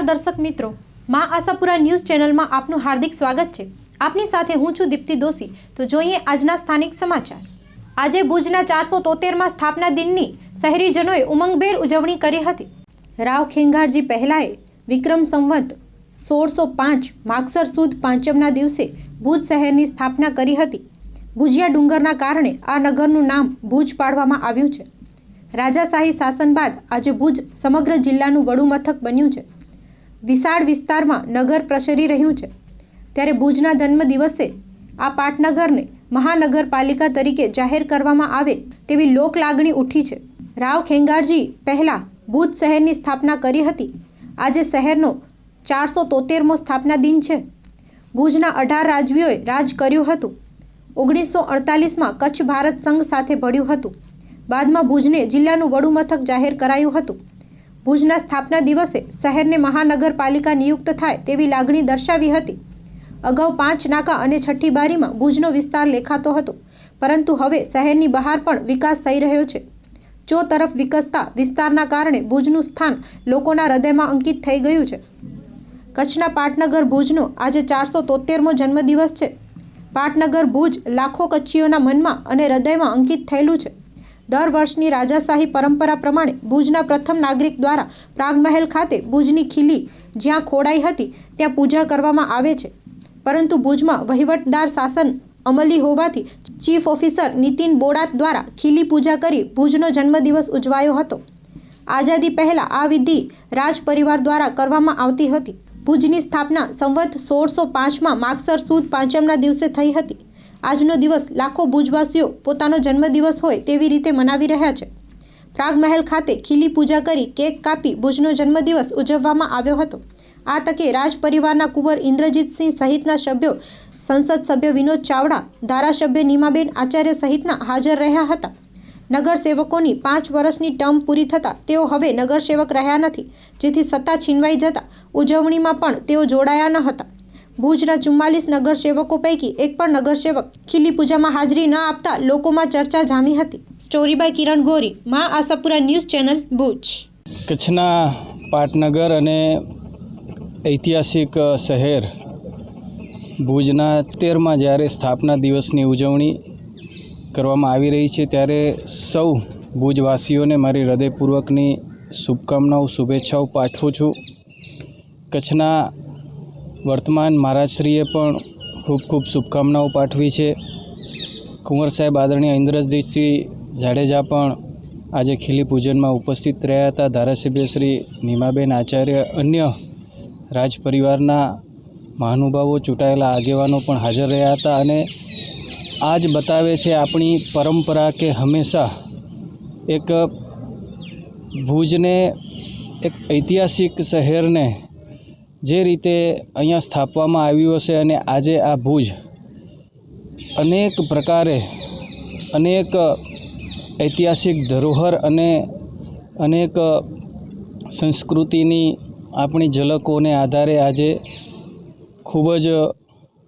નમસ્કાર દર્શક મિત્રો, માં આશાપુરા ન્યૂઝ ચેનલમાં આપનું હાર્દિક સ્વાગત છે। આપની સાથે હું છું દીપ્તિ દોશી। તો જોઈએ આજના સ્થાનિક સમાચાર। આજે ભુજના 473માં સ્થાપના દિનની શહેરીજનોએ ઉમંગભેર ઉજવણી કરી હતી। રાવ ખેંગારજી પહેલાએ વિક્રમ સંવત 1605 માગસર સુદ પાંચમના દિવસે ભુજ શહેરની સ્થાપના કરી હતી। ભુજિયા ડુંગરના કારણે આ નગરનું નામ ભુજ પાડવામાં આવ્યું છે। રાજાશાહી શાસન બાદ આજે ભુજ સમગ્ર જિલ્લાનું વડું મથક બન્યું છે। વિશાળ વિસ્તારમાં નગર પ્રસરી રહ્યું છે, ત્યારે ભુજના જન્મદિવસે આ પાટનગરને મહાનગરપાલિકા તરીકે જાહેર કરવામાં આવે તેવી લોક લાગણી ઉઠી છે। રાવ ખેંગારજી પહેલા ભુજ શહેરની સ્થાપના કરી હતી। આજે શહેરનો 473મો સ્થાપના દિન છે। ભુજના 18 રાજવીઓએ રાજ કર્યું હતું। 1948માં કચ્છ ભારત સંઘ સાથે ભળ્યું હતું। બાદમાં ભુજને જિલ્લાનું વડું મથક જાહેર કરાયું હતું। ભુજના સ્થાપના દિવસે શહેરને મહાનગરપાલિકા નિયુક્ત થાય તેવી લાગણી દર્શાવી હતી। અગાઉ 5 નાકા અને છઠ્ઠી બારીમાં ભુજનો વિસ્તાર લેખાતો હતો, પરંતુ હવે શહેરની બહાર પણ વિકાસ થઈ રહ્યો છે। ચો તરફ વિકસતા વિસ્તારના કારણે ભુજનું સ્થાન લોકોના હૃદયમાં અંકિત થઈ ગયું છે। કચ્છના પાટનગર ભુજનો આજે 473મો જન્મદિવસ છે। પાટનગર ભુજ લાખો કચ્છીઓના મનમાં અને હૃદયમાં અંકિત થયેલું છે। દર વર્ષની રાજાશાહી પરંપરા પ્રમાણે ભુજના પ્રથમ નાગરિક દ્વારા પ્રાગમહેલ ખાતે ભુજની ખીલી જ્યાં ખોડાઈ હતી ત્યાં પૂજા કરવામાં આવે છે, પરંતુ ભુજમાં વહીવટદાર શાસન અમલી હોવાથી ચીફ ઓફિસર નીતિન બોડાત દ્વારા ખીલી પૂજા કરી ભુજનો જન્મદિવસ ઉજવાયો હતો। આઝાદી પહેલાં આ વિધિ રાજ પરિવાર દ્વારા કરવામાં આવતી હતી। ભુજની સ્થાપના સંવત 1605માં માગસર સુદ પાંચમના દિવસે થઈ હતી। આજનો દિવસ લાખો ભુજવાસીઓ પોતાનો જન્મદિવસ હોય તેવી રીતે મનાવી રહ્યા છે। પ્રાગમહેલ ખાતે ખીલી પૂજા કરી કેક કાપી ભુજનો જન્મદિવસ ઉજવવામાં આવ્યો હતો। આ તકે રાજ પરિવારના કુંવર ઇન્દ્રજીતસિંહ સહિતના સભ્યો, સંસદ સભ્ય વિનોદ ચાવડા, ધારાસભ્ય નીમાબેન આચાર્ય સહિતના હાજર રહ્યા હતા। નગરસેવકોની 5 વર્ષની ટર્મ પૂરી થતાં તેઓ હવે નગરસેવક રહ્યા નથી, જેથી સત્તા છીનવાઈ જતાં ઉજવણીમાં પણ તેઓ જોડાયા ન હતા। ભુજના 44 નગરસેવકો પૈકી એક પણ નગરસેવક ખીલી પૂજામાં હાજરી ન આપતા લોકોમાં ચર્ચા જામી હતી। સ્ટોરી બાય કિરણ ગોરી, માં આશાપુરા ન્યૂઝ ચેનલ, ભુજ। કચ્છના પાટનગર અને ઐતિહાસિક શહેર ભુજના 13માં જ્યારે સ્થાપના દિવસની ઉજવણી કરવામાં આવી રહી છે, ત્યારે સૌ ભુજવાસીઓને મારી હૃદયપૂર્વકની શુભકામનાઓ, શુભેચ્છાઓ પાઠવું છું। કચ્છના વર્તમાન મહારાજશ્રીએ પણ ખૂબ ખૂબ શુભકામનાઓ પાઠવી છે। કુંવર સાહેબ આદરણીય ઇન્દ્રજીતસિંહ જાડેજા પણ આજે ખીલી પૂજનમાં ઉપસ્થિત રહ્યા હતા। ધારાસભ્ય શ્રી નીમાબેન આચાર્ય, અન્ય રાજ પરિવારના મહાનુભાવો, ચૂંટાયેલા આગેવાનો પણ હાજર રહ્યા હતા। અને આ જ બતાવે છે આપણી પરંપરા કે હંમેશા એક ભુજને, એક ઐતિહાસિક શહેરને જે રીતે અહીંયા સ્થાપવામાં આવ્યું હશે, અને આજે આ ભુજ અનેક પ્રકારે અનેક ઐતિહાસિક ધરોહર અને અનેક સંસ્કૃતિની આપણી ઝલકોને આધારે આજે ખૂબ જ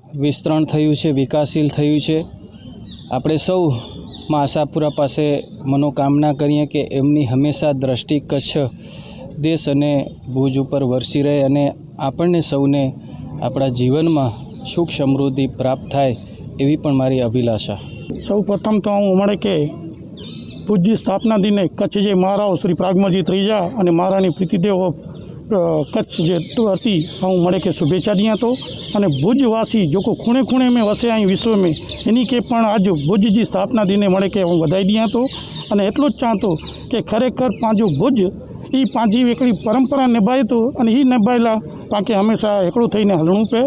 વિસ્તરણ થયું છે, વિકાસશીલ થયું છે। આપણે સૌ માં આશાપુરા પાસે મનોકામના કરીએ કે એમની હંમેશા દ્રષ્ટિ કચ્છ દેશ અને ભુજ ઉપર વરસી રહે, અને આપણને સૌને આપણા જીવનમાં સુખ સમૃદ્ધિ પ્રાપ્ત થાય એવી પણ મારી અભિલાષા। સૌ પ્રથમ તો હું મળે કે ભુજની સ્થાપના દિને કચ્છ જે મહારાવ શ્રી પ્રાગમલજી ત્રીજા અને મહારાણી પ્રીતિદેવ કચ્છ જે હતી, હું મળે કે શુભેચ્છા દિया तो। અને ભુજવાસી जो को खूणे खूणे में वसे અહીં विश्व में એની કે પણ આજ ભુજજી સ્થાપના દિને મળે કે હું વધાઈ દિया तो। અને એટલું જ ચાહતો કે ખરેખર પાંજો ભુજ એ પાંજી એકડી પરંપરા નિભાવે તો, અને એ નિભાવેલા પાકે હંમેશા એકડું થઈને હલણું પે।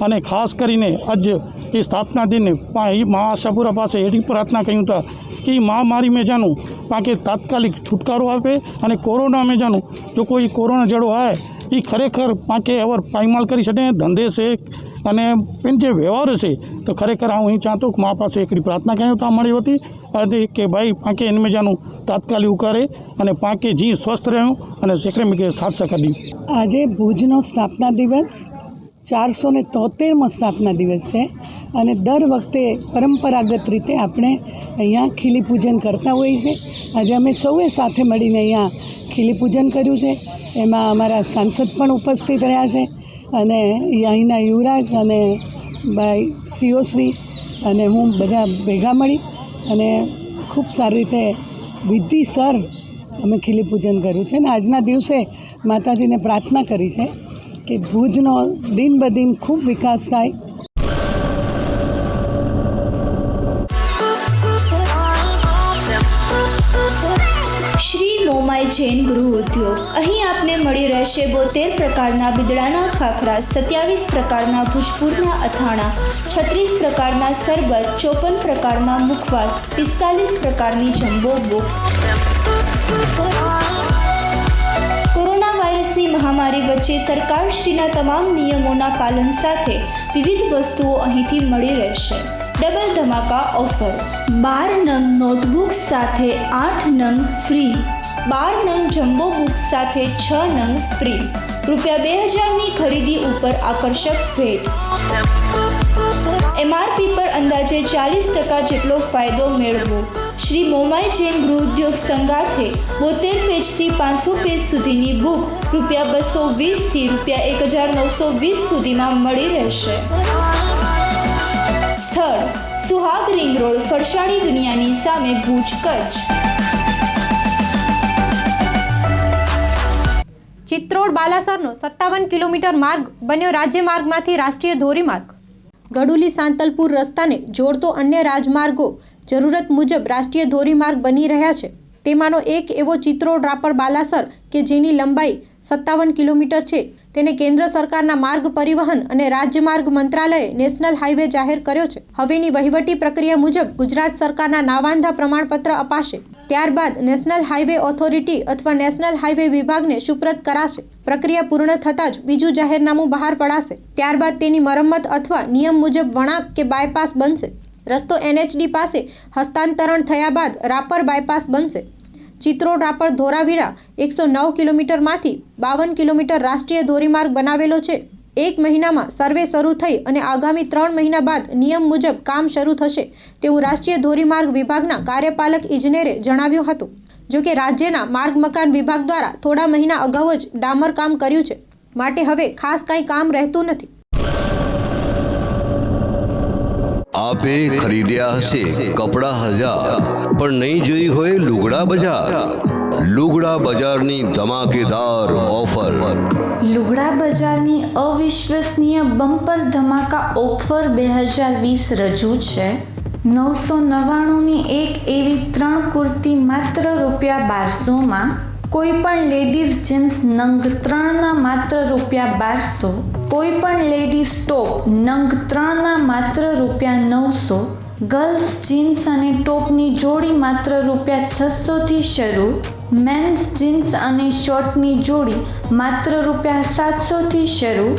અને ખાસ કરીને આજ એ સ્થાપના દિને મા આશાપુરા પાસે એવી પ્રાર્થના કર્યું હતા કે મહામારી में જાનું પાકે તાત્કાલિક છુટકારો આપે, અને કોરોના में જાનું જો કોઈ કોરોના જડો આવે એ ખરેખર પાકે અવર પાયમાલ કરી શકે ધંધે છે અને જે વ્યવહાર છે। તો ખરેખર હું અહીં ચાહતો કે મા પાસે એકડી પ્રાર્થના કર્યું હતા મળી હતી અને કે ભાઈ પાકે એનमें જાનું તાત્કાલિક ઉકારે અને પાકે જી સ્વસ્થ રહ્યું અને એકડે મેં સાથ સકા દી। આજે ભુજનો સ્થાપના દિવસ 473મો સ્થાપના દિવસ છે અને દર વખતે પરંપરાગત રીતે આપણે અહીંયા ખીલી પૂજન કરતા હોઈએ છીએ. આજે અમે સૌએ સાથે મળીને અહીંયા ખીલી પૂજન કર્યું છે. એમાં અમારા સાંસદ પણ ઉપસ્થિત રહ્યા છે અને અહીંના યુવરાજ અને ભાઈ સીઓશ્રી અને હું બધા ભેગા મળી અને ખૂબ સારી રીતે વિધિસર અમે ખીલી પૂજન કર્યું છે. અને આજના દિવસે માતાજીને પ્રાર્થના કરી છે કે ભુજનો દિન બદિન ખૂબ વિકાસ થાય. શ્રી મોમાઈ જૈન ગૃહ ઉદ્યોગ. અહીં આપને મળી રહેશે 72 પ્રકારના બિદડાના ખાખરા, 27 પ્રકારના ભૂજપુરના અથાણા, 36 પ્રકારના સરબત, 54 પ્રકારના મુખવાસ, 45 પ્રકારની જમ્બો બુક્સ. કોરોના વાયરસની મહામારી વચ્ચે સરકારશ્રીના તમામ નિયમોના પાલન સાથે વિવિધ વસ્તુઓ અહીંથી મળી રહેશે. Double ધમાકા offer. 12 નંગ નોટબુક સાથે 8 નંગ ફ્રી. 12 નંગ જમ્બો બુક સાથે 6 નંગ ફ્રી. ₹2000ની ખરીદી ઉપર આકર્ષક ભેટ. MRP પર અંદાજે 40% જેટલો ફાયદો મેળવો. શ્રી મોમાઈ જૈન ગૃહ ઉદ્યોગ સંગાથે 72 પેજથી 500 પેજ સુધીની બુક ₹220થી ₹1920 સુધીમાં મળી રહેશે. સ્થળ: સુહાગ રિંગ રોડ, ફરસાણી દુનિયાની સામે, ભુજ, કચ્છ. ચિત્રોડ બાલાસરનો 57 કિલોમીટર માર્ગ બન્યો રાજ્ય માર્ગમાંથી રાષ્ટ્રીય ધોરીમાર્ગ. ગડુલી સાંતલપુર રસ્તાને જોડતો અન્ય રાજમાર્ગો જરૂરત મુજબ રાષ્ટ્રીય ધોરીમાર્ગ બની રહ્યા છે. તેમાંનો એક એવો ચિત્રોડ રાપર બાલાસર કે જેની લંબાઈ 57 કિલોમીટર છે. તેને કેન્દ્ર સરકારના માર્ગ પરિવહન અને રાજમાર્ગ મંત્રાલયે નેશનલ હાઈવે જાહેર કર્યો છે. હવેની વહીવટી પ્રક્રિયા મુજબ ગુજરાત સરકારના નાવાંધા પ્રમાણપત્ર અપાશે. ત્યારબાદ નેશનલ હાઈવે ઓથોરિટી અથવા નેશનલ હાઈવે વિભાગને સુપ્રત કરાશે. પ્રક્રિયા પૂર્ણ થતાં જ બીજું જાહેરનામું બહાર પડાશે. ત્યારબાદ તેની મરમ્મત અથવા નિયમ મુજબ વળાંક કે બાયપાસ બનશે. રસ્તો NHD પાસે હસ્તાંતરણ થયા બાદ રાપર બાયપાસ બનશે. ચિત્રોડ રાપર ધોરાવીરા 109 કિલોમીટરમાંથી 52 કિલોમીટર રાષ્ટ્રીય ધોરીમાર્ગ બનાવેલો છે. 1 મહિનામાં સર્વે શરૂ થઈ અને આગામી 3 મહિના બાદ નિયમ મુજબ કામ શરૂ થશે તેવું રાષ્ટ્રીય ધોરીમાર્ગ વિભાગના કાર્યપાલક ઇજનેરે જણાવ્યું હતું. જોકે રાજ્યના માર્ગ મકાન વિભાગ દ્વારા થોડા મહિના અગાઉ જ ડામર કામ કર્યું છે, માટે હવે ખાસ કંઈ કામ રહેતું નથી. આપે ખરીદ્યા હશે કપડા 1000 પણ નહીં જોઈ હોય લુગડા બજાર. લુગડા બજારની ધમાકેદાર ઓફર. લુગડા બજારની અવિશ્વસનીય બમ્પર ધમાકા ઓફર 2020 રજૂ છે. 999ની એક એવી 3 કુર્તી માત્ર ₹1200માં. કોઈ પણ લેડીઝ જીન્સ નંગ 3ના માત્ર ₹1200. કોઈ પણ લેડીઝ ટોપ નંગ 3ના માત્ર ₹900. ગર્લ્સ જીન્સ અને ટોપની જોડી માત્ર ₹600થી શરૂ. મેન્સ જીન્સ અને શર્ટની જોડી માત્ર ₹700થી શરૂ.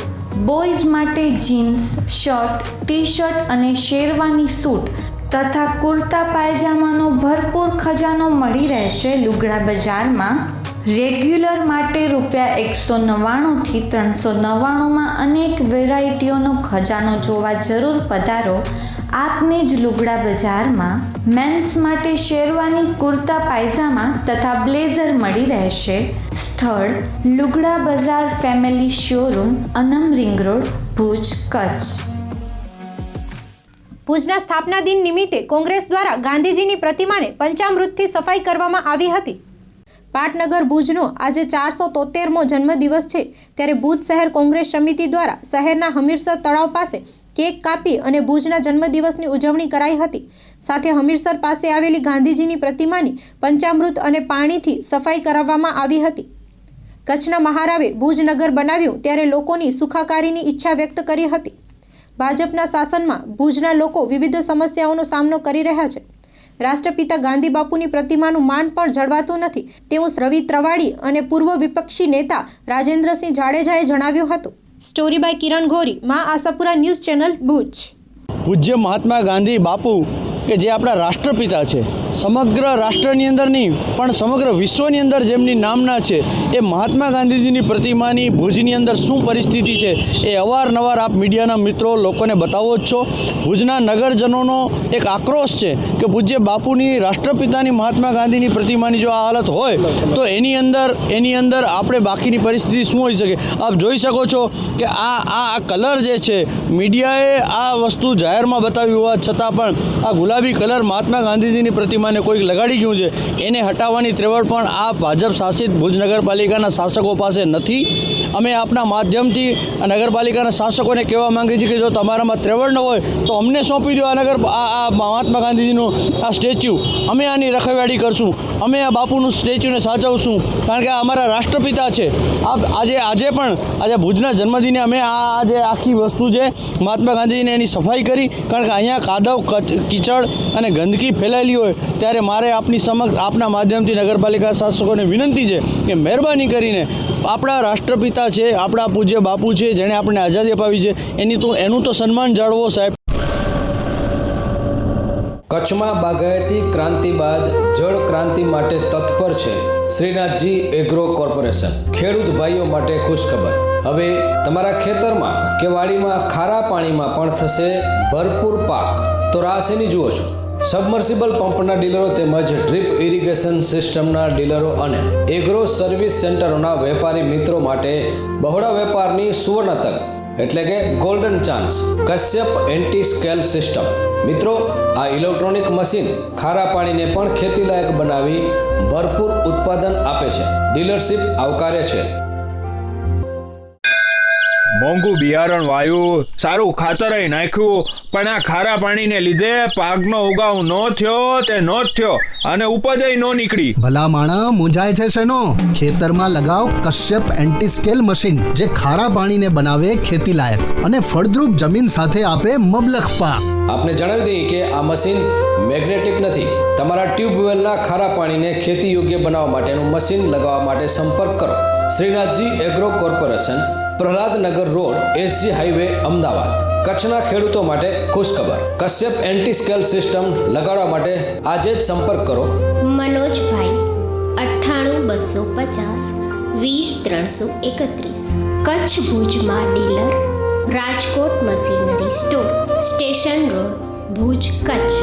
બોયઝ માટે જીન્સ, શર્ટ, ટી-શર્ટ અને શેરવાની સૂટ તથા કુર્તા પાયજામાનો ભરપૂર ખજાનો મળી રહેશે લુગડા બજારમાં. રેગ્યુલર માટે ₹199થી ₹399માં અનેક વેરાયટીઓનો ખજાનો જોવા જરૂર પધારો આપની જ લુગડા બજારમાં. મેન્સ માટે શેરવાની, કુર્તા પાયજામા તથા બ્લેઝર મળી રહેશે. સ્થળ: લુગડા બજાર ફેમિલી શોરૂમ, અનમ રિંગ રોડ, ભુજ, કચ્છ. ભુજના સ્થાપના દિન નિમિત્તે કોંગ્રેસ દ્વારા ગાંધીજીની પ્રતિમાને પંચામૃતથી સફાઈ કરવામાં આવી હતી. પાટનગર ભુજનો આજે 473મો જન્મદિવસ છે, ત્યારે ભુજ શહેર કોંગ્રેસ સમિતિ દ્વારા શહેરના હમીરસર તળાવ પાસે કેક કાપી અને ભુજના જન્મદિવસની ઉજવણી કરાઈ હતી. સાથે હમીરસર પાસે આવેલી ગાંધીજીની પ્રતિમાની પંચામૃત અને પાણીથી સફાઈ કરાવવામાં આવી હતી. કચ્છના મહારાવે ભુજ નગર બનાવ્યું ત્યારે લોકોની સુખાકારીની ઈચ્છા વ્યક્ત કરી હતી. ભાજપના શાસનમાં ભુજના લોકો વિવિધ સમસ્યાઓનો સામનો કરી રહ્યા છે. રાષ્ટ્રપિતા ગાંધી બાપુની પ્રતિમાનું માન પણ જળવાતું નથી તેવું રવિ ત્રવાડી અને પૂર્વ વિપક્ષી નેતા રાજેન્દ્રસિંહ જાડેજાએ જણાવ્યું હતું. સ્ટોરી બાય કિરણ ગોરી, મા આશાપુરા ન્યૂઝ ચેનલ, ભુજ. પૂજ્ય મહાત્મા ગાંધી બાપુ કે જે આપણા રાષ્ટ્રપિતા છે, સમગ્ર રાષ્ટ્રની અંદર નહીં પણ સમગ્ર વિશ્વની અંદર જેમની નામના છે, એ મહાત્મા ગાંધીજીની પ્રતિમાની ભુજની અંદર શું પરિસ્થિતિ છે એ અવારનવાર આપ મીડિયાના મિત્રો લોકોને બતાવો જ છો. ભુજના નગરજનોનો એક આક્રોશ છે કે પૂજ્ય બાપુની રાષ્ટ્રપિતાની મહાત્મા ગાંધીની પ્રતિમાની જો આ હાલત હોય તો એની અંદર આપણે બાકીની પરિસ્થિતિ શું હોઈ શકે. આપ જોઈ શકો છો કે આ કલર જે છે, મીડિયાએ આ વસ્તુ જાહેરમાં બતાવી હોવા છતાં પણ આ ગુલાબી કલર મહાત્મા ગાંધીજીની પ્રતિમાને કોઈક લગાડી ગયું છે. એને હટાવવાની ત્રેવડ પણ આ ભાજપ શાસિત ભુજ નગરપાલિકાના શાસકો પાસે નથી. અમે આપના માધ્યમથી આ નગરપાલિકાના શાસકોને કહેવા માંગીએ છીએ કે જો તમારામાં ત્રેવડ ન હોય તો અમને સોંપી દો આ મહાત્મા ગાંધીજીનું આ સ્ટેચ્યુ. અમે આની રખેવાળી કરશું, અમે આ બાપુનું સ્ટેચ્યુને સાચવશું, કારણ કે આ અમારા રાષ્ટ્રપિતા છે. આજે ભુજના જન્મદિને અમે આ જે આખી વસ્તુ છે મહાત્મા ગાંધીજીને એની સફાઈ કરી, કારણ કે અહીંયા કાદવ કીચડ અને ગંદકી ફેલાયેલી હોય ત્યારે મારે આપની સમક્ષ આપના માધ્યમથી નગરપાલિકા શાસકોને વિનંતી છે કે મહેરબાની કરીને આપણા રાષ્ટ્રપિતા છે, આપણા પૂજ્ય બાપુ છે, જેણે આપણને આઝાદી અપાવી છે, એનું તો સન્માન જાળવો સાહેબ. કચ્છમાં બાગાયતી ક્રાંતિ બાદ જળ ક્રાંતિ માટે તત્પર છે શ્રીનાથજી એગ્રો કોર્પોરેશન. ખેડૂત ભાઈઓ માટે ખુશખબર. હવે તમારા ખેતરમાં કે વાડીમાં ખારા પાણીમાં પણ થશે ભરપૂર પાક. તો રાહ શેની જુઓ છો? સબમર્સિબલ પંપના ડીલરો તેમજ ડ્રીપ ઇરિગેશન સિસ્ટમના ડીલરો અને એગ્રો સર્વિસ સેન્ટરોના વેપારી મિત્રો માટે બહોળા વેપારની સુવર્ણ તક એટલે કે golden chance. Kashyap anti scale system. મિત્રો, આ ઇલેક્ટ્રોનિક મશીન ખારા પાણીને પણ ખેતીલાયક બનાવી ભરપૂર ઉત્પાદન આપે છે. ડીલરશીપ આવકાર્ય છે. મોંઘું બિયારણ વાયું, સારું ખાતર નાખ્યું, પણ આ ખારા પાણીને લીધે પાકનો ઉગાવ નો થયો તે નો જ થયો અને ઉપજ નો નીકળી. ભલા માણા મૂંઝાય છે શેનો? ખેતરમાં લગાવ કશ્યપ એન્ટી સ્કેલ મશીન, જે ખારા પાણીને બનાવે ખેતી લાયક અને ફળદ્રુપ જમીન સાથે આપે મબલખ પાક. આપને જણાવી દઈએ કે આ મશીન મેગ્નેટિક નથી. તમારા ટ્યુબવેલના ખારા પાણીને ખેતી યોગ્ય બનાવવા માટેનું મશીન લગાવવા માટે સંપર્ક કરો Shrinathji agro corporation, Prahlad Nagar road, SG highway, Ahmedabad. કચ્છના ખેડૂતો માટે ખુશખબર. કશ્યપ એન્ટી સ્કેલ સિસ્ટમ લગાડવા માટે આજે જ સંપર્ક કરો મનોજભાઈ 9825020331. કચ્છ ભુજમાં dealer, Rajkot machinery store, station road, Bhuj, Kutch.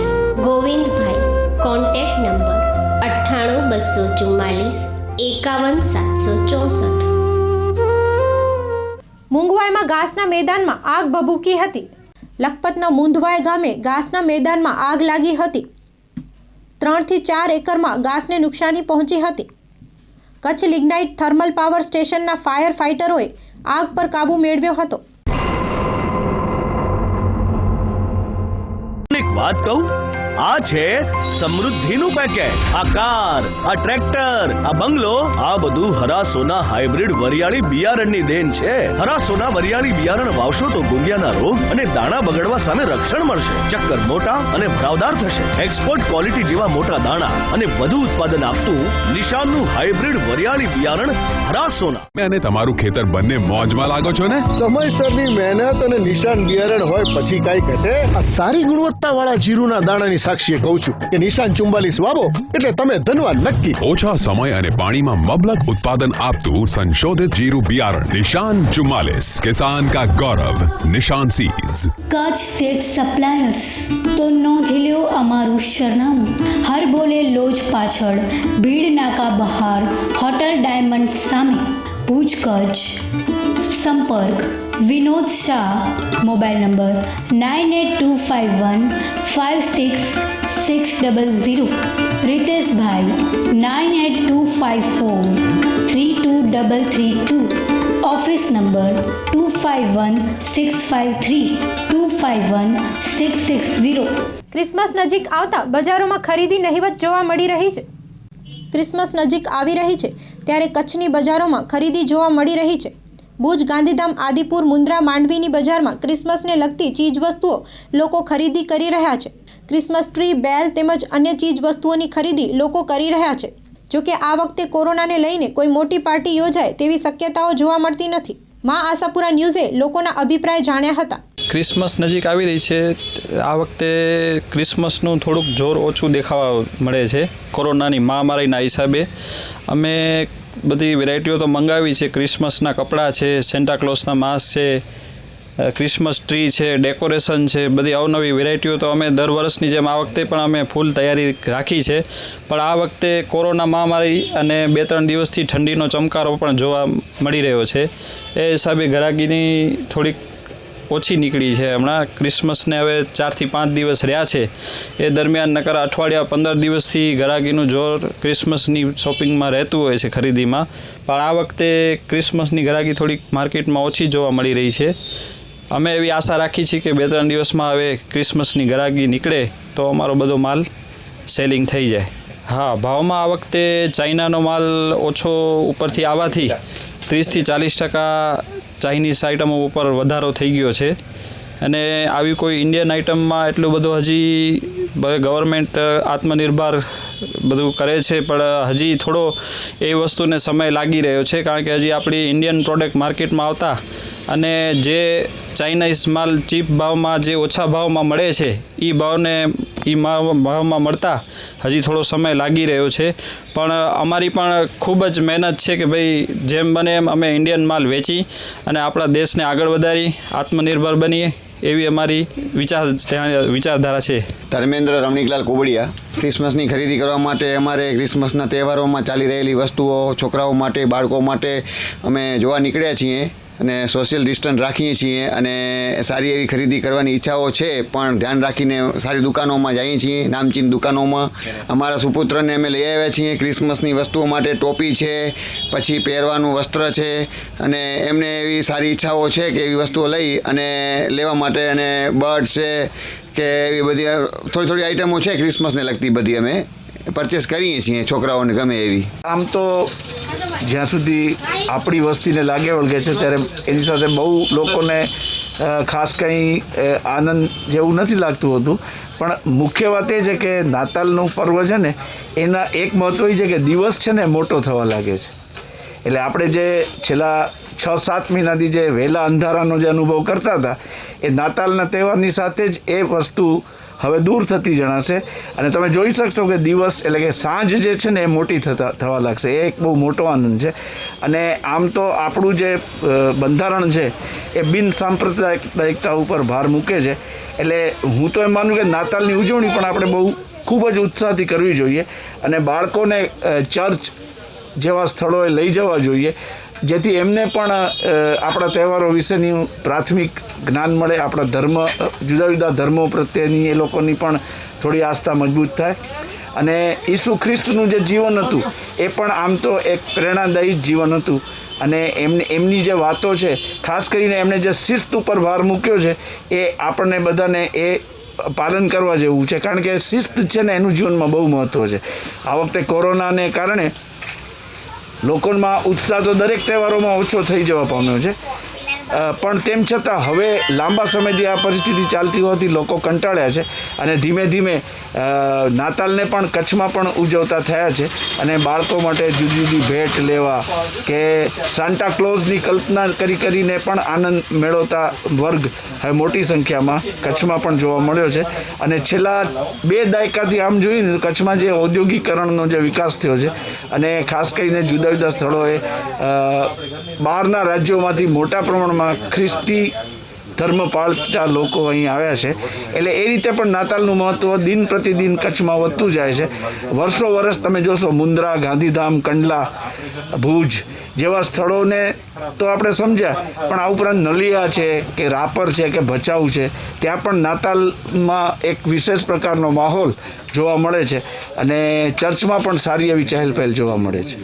Govindbhai, contact number 9824451764. મુંગવાઈમાં ઘાસના મેદાનમાં આગ ભભૂકી હતી. લખપતના મુંદવાઈ ગામે ઘાસના મેદાનમાં આગ લાગી હતી. 3 થી 4 એકરમાં ઘાસને નુકસાની પહોંચી હતી. કચ્છ લિગ્નાઇટ થર્મલ પાવર સ્ટેશનના ફાયર ફાઇટરોએ આગ પર કાબૂ મેળવ્યો હતો. એક વાત કહું, આ છે સમૃદ્ધિનું પેકેટ. આ કાર, આ ટ્રેક્ટર, આ બંગલો, આ બધું હરાસોના હાઇબ્રિડ વરિયાળી બિયારણની દેન છે. હરાસોના વરિયાળી બિયારણ વાવશો તો ગુંગિયાના રોગ અને દાણા બગડવા સામે રક્ષણ મળશે. ચક્કર મોટા અને ભરાવદાર થશે. એક્સપોર્ટ ક્વોલિટી જેવા મોટા દાણા અને વધુ ઉત્પાદન આપતું નિશાનનું હાઇબ્રિડ વરિયાળી બિયારણ હરાસોના. અને તમારું ખેતર બંને મોજમાં લાગો છો ને? સમયસરની મહેનત અને નિશાન બિયારણ હોય પછી કઈ ઘટે? આ સારી ગુણવત્તાવાળા જીરુના દાણાની સાક્ષીએ કહું છું કે નિશાન 44 વાવો એટલે તમે ધનવાન નક્કી. ઓછા સમય અને પાણીમાં મબલક ઉત્પાદન આપતું સંશોધિત જીરું બિયારણ નિશાન 44. કિસાન કા ગૌરવ, નિશાન સીડ્સ. Kutch seed suppliers. તો નોંધી લ્યો અમારું સરનામું. હર બોલે લોજ પાછળ, ભીડ નાકા બહાર, હોટલ ડાયમંડ સામે, ભુજ, કચ્છ. સંપર્ક વિનોદ શાહ. Mobile number 9825156600. રીતેશભાઈ 9825432332. Office number 251653251660. ક્રિસમસ નજીક આવતા બજારોમાં ખરીદી નહિવત જોવા મળી રહી છે. ક્રિસમસ નજીક આવી રહી છે ત્યારે કચ્છની બજારોમાં ખરીદી જોવા મળી રહી છે. ભુજ, ગાંધીધામ, આદિપુર, મુન્દ્રા, માંડવીની બજારમાં ક્રિસમસને લગતી ચીજવસ્તુઓ લોકો ખરીદી કરી રહ્યા છે. ક્રિસમસ ટ્રી, બેલ તેમજ અન્ય ચીજવસ્તુઓની ખરીદી લોકો કરી રહ્યા છે. જોકે આ વખતે કોરોનાને લઈને કોઈ મોટી પાર્ટી યોજાય તેવી શક્યતાઓ જોવા મળતી નથી. મા આશાપુરા ન્યૂઝે લોકોના અભિપ્રાય જાણ્યા હતા. ક્રિસમસ નજીક આવી રહી છે. આ વખતે ક્રિસમસનું થોડુંક જોર ઓછું દેખાવા મળે છે કોરોનાની મહામારીના હિસાબે. અમે બધી વેરાયટીઓ તો મંગાવી છે. ક્રિસમસના કપડાં છે, સેન્ટા માસ્ક છે, ક્રિસમસ ટ્રી છે, ડેકોરેશન છે, બધી અવનવી વેરાયટીઓ તો અમે દર વર્ષની જેમ આ વખતે પણ અમે ફૂલ તૈયારી રાખી છે. પણ આ વખતે કોરોના મહામારી અને 2-3 દિવસથી ઠંડીનો ચમકારો પણ જોવા મળી રહ્યો છે. એ હિસાબે ગ્રાહકીની થોડીક ઓછી નીકળી છે. હમણાં ક્રિસમસને હવે 4 થી 5 દિવસ રહ્યા છે. એ દરમિયાન નકર અઠવાડિયા 15 દિવસથી ગ્રાહકીનું જોર ક્રિસમસની શોપિંગમાં રહેતું હોય છે, ખરીદીમાં. પણ આ વખતે ક્રિસમસની ગ્રાહકી થોડીક માર્કેટમાં ઓછી જોવા મળી રહી છે. અમે એવી આશા રાખી છે કે 2-3 દિવસમાં હવે ક્રિસમસની ગ્રાહકી નીકળે તો અમારો બધો માલ સેલિંગ થઈ જાય. હા, ભાવમાં આ વખતે ચાઇનાનો માલ ઓછો ઉપરથી આવવાથી 30 થી 40% ચાઇનીઝ આઇટમો ઉપર વધારો થઈ ગયો છે. અને આવી કોઈ ઇન્ડિયન આઇટમમાં એટલું બધું હજી ગવર્મેન્ટ આત્મનિર્ભર બધું કરે છે, પણ હજી થોડો એ વસ્તુને સમય લાગી રહ્યો છે. કારણ કે હજી આપણી ઇન્ડિયન પ્રોડક્ટ માર્કેટમાં આવતા અને જે ચાઇનીઝ માલ ચીપ ભાવમાં જે ઓછા ભાવમાં મળે છે એ ભાવમાં મળતા હજી થોડો સમય લાગી રહ્યો છે. પણ અમારી પણ ખૂબ જ મહેનત છે કે ભાઈ જેમ બને એમ અમે ઇન્ડિયન માલ વેચી અને આપણા દેશને આગળ વધારી આત્મનિર્ભર બનીએ એવી અમારી વિચારધારા છે. ધર્મેન્દ્ર રમણીકલાલ કુબડિયા. ક્રિસમસની ખરીદી કરવા માટે અમારે ક્રિસમસના તહેવારોમાં ચાલી રહેલી વસ્તુઓ છોકરાઓ માટે, બાળકો માટે અમે જોવા નીકળ્યા છીએ અને સોશિયલ ડિસ્ટન્સ રાખીએ છીએ અને સારી એવી ખરીદી કરવાની ઈચ્છાઓ છે. પણ ધ્યાન રાખીને સારી દુકાનોમાં જઈએ છીએ, નામચીન દુકાનોમાં. અમારા સુપુત્રને અમે લઈ આવ્યા છીએ ક્રિસમસની વસ્તુઓ માટે. ટોપી છે, પછી પહેરવાનું વસ્ત્ર છે, અને એમને એવી સારી ઈચ્છાઓ છે કે એવી વસ્તુઓ લઈ અને લેવા માટે. અને બર્ડ છે કે એવી બધી થોડી આઈટમો છે ક્રિસમસને લગતી, બધી અમે પરચેસ કરીએ છીએ છોકરાઓને ગમે એવી. આમ તો જ્યાં સુધી આપણી વસ્તીને લાગે વળગે છે ત્યારે એની સાથે બહુ લોકોને ખાસ કંઈ આનંદ જેવું નથી લાગતું હોતું. પણ મુખ્ય વાત એ છે કે નાતાલનું પર્વ છે ને એના એક મહત્વ એ છે કે દિવસ છે ને મોટો થવા લાગે છે. એટલે આપણે જે છેલ્લા 6-7 મહિનાથી જે વહેલા અંધારાનો જે અનુભવ કરતા હતા એ નાતાલના તહેવારની સાથે જ એ વસ્તુ હવે દૂર થતી જણાશે. અને તમે જોઈ શકશો કે દિવસ એટલે કે સાંજ જે છે ને એ મોટી થવા લાગશે. એ એક બહુ મોટો આનંદ છે. અને આમ તો આપણું જે બંધારણ છે એ બિન સાંપ્રદાયિકતા ઉપર ભાર મૂકે છે. એટલે હું તો એમ માનું કે નાતાલની ઉજવણી પણ આપણે બહુ ખૂબ જ ઉત્સાહથી કરવી જોઈએ અને બાળકોને ચર્ચ જેવા સ્થળોએ લઈ જવા જોઈએ, જેથી એમને પણ આપણા તહેવારો વિશેની પ્રાથમિક જ્ઞાન મળે. આપણા ધર્મ, જુદા જુદા ધર્મો પ્રત્યેની એ લોકોની પણ થોડી આસ્થા મજબૂત થાય. અને ઈસુ ખ્રિસ્તનું જે જીવન હતું એ પણ આમ તો એક પ્રેરણાદાયી જીવન હતું. અને એમની જે વાતો છે, ખાસ કરીને એમણે જે શિસ્ત ઉપર ભાર મૂક્યો છે એ આપણને બધાને એ પાલન કરવા જેવું છે. કારણ કે શિસ્ત છે ને એનું જીવનમાં બહુ મહત્ત્વ છે. આ વખતે કોરોનાને કારણે લોકોમાં ઉત્સાહ તો દરેક તહેવારોમાં ઓછો થઈ જવા પામ્યો છે. પણ તેમ છતાં હવે લાંબા સમયથી આ પરિસ્થિતિ ચાલતી હોવાથી લોકો કંટાળ્યા છે અને ધીમે ધીમે નાતાલને પણ કચ્છમાં પણ ઉજવતા થયા છે. અને બાળકો માટે જુદી જુદી ભેટ લેવા કે સાન્ટા ક્લોઝની કલ્પના કરીને પણ આનંદ મેળવતા વર્ગ હવે મોટી સંખ્યામાં કચ્છમાં પણ જોવા મળ્યો છે. અને છેલ્લા 2 દાયકાથી આમ જોઈએ ને કચ્છમાં જે ઔદ્યોગિકરણનો જે વિકાસ થયો છે અને ખાસ કરીને જુદા જુદા સ્થળોએ બહારના રાજ્યોમાંથી મોટા પ્રમાણમાં ખ્રિસ્તી ધર્મ પાળતા લોકો અહીં આવ્યા છે. એટલે એ રીતે પણ નાતાલનું મહત્ત્વ દિન પ્રતિદિન કચ્છમાં વધતું જાય છે. વર્ષો વર્ષ તમે જોશો મુન્દ્રા, ગાંધીધામ, કંડલા, ભુજ જેવા સ્થળોને તો આપણે સમજ્યા, પણ આ ઉપરાંત નલિયા છે કે રાપર છે કે ભચાઉ છે, ત્યાં પણ નાતાલમાં એક વિશેષ પ્રકારનો માહોલ જોવા મળે છે. અને ચર્ચમાં પણ સારી એવી ચહેલ પહેલ જોવા મળે છે.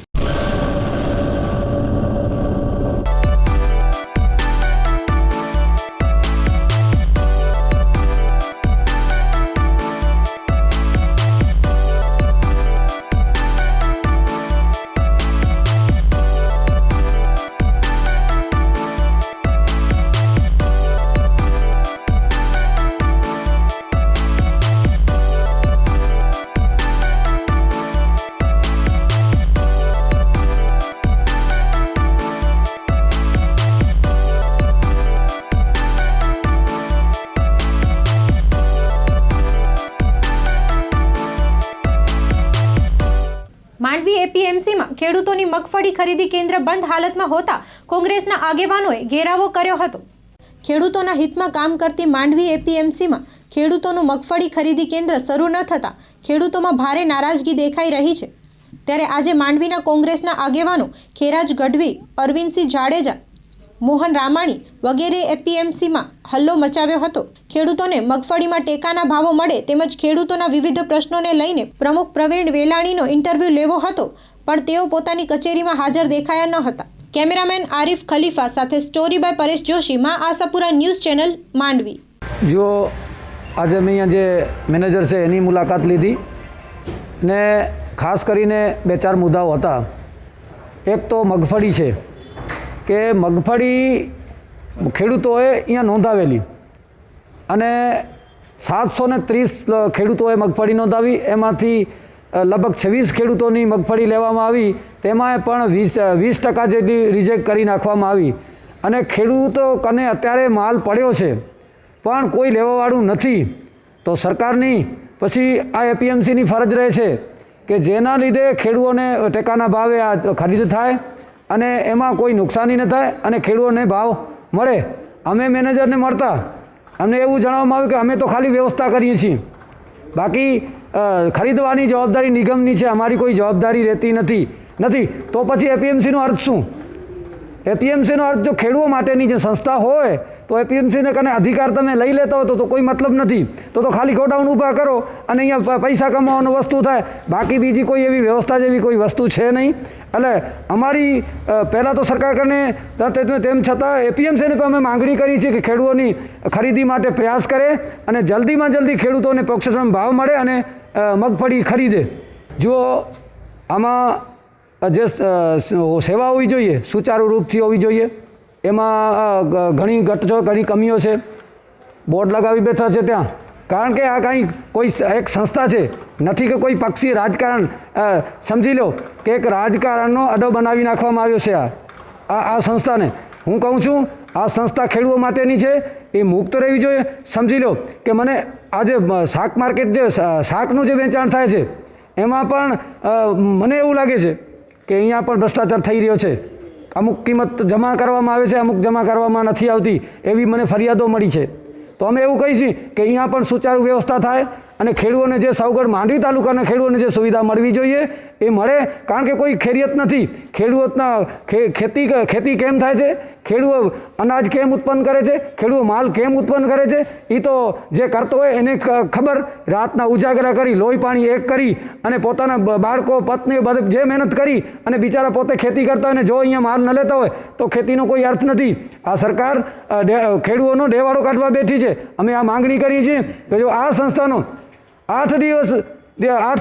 માંડવી એપીએમસીમાં ખેડૂતોની મગફળી ખરીદી કેન્દ્ર બંધ હાલતમાં હોતા કોંગ્રેસના આગેવાનોએ ઘેરાવો કર્યો હતો. ખેડૂતોના હિતમાં કામ કરતી માંડવી એપીએમસીમાં ખેડૂતોનું મગફળી ખરીદી કેન્દ્ર શરૂ ન થતાં ખેડૂતોમાં ભારે નારાજગી દેખાઈ રહી છે. ત્યારે આજે માંડવીના કોંગ્રેસના આગેવાનો ખેરાજ ગઢવી, અરવિંદસિંહ જાડેજા, મોહન રામાણી વગેરે એપીએમસીમાં હલ્લો મચાવ્યો હતો. ખેડૂતોને મગફળીમાં ટેકાના ભાવો મળે તેમજ ખેડૂતોના વિવિધ પ્રશ્નોને લઈને પ્રમુખ પ્રવીણ વેલાણીનો ઇન્ટરવ્યૂ લેવો હતો, પણ તેઓ પોતાની કચેરીમાં હાજર દેખાયા ન હતા. કેમેરામેન આરિફ ખલીફા સાથે સ્ટોરી બાય પરેશ જોશી, માં આશાપુરા ન્યૂઝ ચેનલ, માંડવી. જો આજે મેં અહીંયા જે મેનેજર છે એની મુલાકાત લીધી ને ખાસ કરીને 2-4 મુદ્દાઓ હતા. એક તો મગફળી છે કે મગફળી ખેડૂતોએ અહીંયા નોંધાવેલી અને 730 ખેડૂતોએ મગફળી નોંધાવી. એમાંથી લગભગ 26 ખેડૂતોની મગફળી લેવામાં આવી, તેમાં પણ 20% જેટલી રિજેક્ટ કરી નાખવામાં આવી. અને ખેડૂતો કને અત્યારે માલ પડ્યો છે પણ કોઈ લેવાવાળું નથી. તો સરકારની પછી આ એપીએમસીની ફરજ રહે છે કે જેના લીધે ખેડૂતોને ટેકાના ભાવે આ ખરીદ થાય અને એમાં કોઈ નુકસાની ન થાય અને ખેડૂતોને ભાવ મળે. અમે મેનેજરને મળતા અમને એવું જણાવવામાં આવ્યું કે અમે તો ખાલી વ્યવસ્થા કરીએ છીએ, બાકી ખરીદવાની જવાબદારી નિગમની છે, અમારી કોઈ જવાબદારી રહેતી નથી. તો પછી એપીએમસીનો અર્થ શું? એપીએમસીનો અર્થ જો ખેડૂતો માટેની જે સંસ્થા હોય તો એપીએમસીને કને અધિકાર તમે લઈ લેતા હોય તો કોઈ મતલબ નથી. તો ખાલી ગોડાઉન ઊભા કરો અને અહીંયા પૈસા કમાવાનો વસ્તુ થાય, બાકી બીજી કોઈ એવી વ્યવસ્થા જેવી કોઈ વસ્તુ છે નહીં. એટલે અમારી પહેલાં તો સરકાર કને તેમ છતાં એપીએમસીને પણ અમે માંગણી કરી છે કે ખેડૂતોની ખરીદી માટે પ્રયાસ કરે અને જલ્દીમાં જલ્દી ખેડૂતોને પોષણ ભાવ મળે અને મગફળી ખરીદે. જો આમાં જે સેવા હોવી જોઈએ સુચારુ રૂપથી હોવી જોઈએ, એમાં ઘણી ઘણી કમીઓ છે. બોર્ડ લગાવી બેઠા છે ત્યાં, કારણ કે આ કાંઈ કોઈ એક સંસ્થા છે, નથી કે કોઈ પક્ષી રાજકારણ. સમજી લો કે એક રાજકારણનો અડ્ડો બનાવી નાખવામાં આવ્યો છે આ સંસ્થાને. હું કહું છું આ સંસ્થા ખેડૂતો માટેની છે, એ મુક્ત રહેવી જોઈએ. સમજી લો કે મને આજે શાક માર્કેટ જે શાકનું જે વેચાણ થાય છે એમાં પણ મને એવું લાગે છે કે અહીંયા પણ ભ્રષ્ટાચાર થઈ રહ્યો છે. અમુક કિંમત જમા કરવામાં આવે છે, અમુક જમા કરવામાં નથી આવતી, એવી મને ફરિયાદો મળી છે. તો અમે એવું કહીએ છીએ કે અહીંયા પણ સુચારુ વ્યવસ્થા થાય અને ખેડૂતોને જે સવગઢ માંડવી તાલુકાના ખેડૂતોને જે સુવિધા મળવી જોઈએ એ મળે. કારણ કે કોઈ ખેરિયત નથી. ખેડૂતના ખેતી કેમ થાય છે, ખેડૂતો અનાજ કેમ ઉત્પન્ન કરે છે, ખેડૂતો માલ કેમ ઉત્પન્ન કરે છે, એ તો જે કરતો હોય એને ખબર. રાતના ઉજાગરા કરી, લોહી પાણી એક કરી અને પોતાના બાળકો પત્ની જે મહેનત કરી અને બિચારા પોતે ખેતી કરતા હોય ને જો અહીંયા માલ ન લેતા હોય તો ખેતીનો કોઈ અર્થ નથી. આ સરકાર ખેડૂતોનો ડેવાડો કાઢવા બેઠી છે. અમે આ માંગણી કરીએ છીએ કે જો આ સંસ્થાનો 8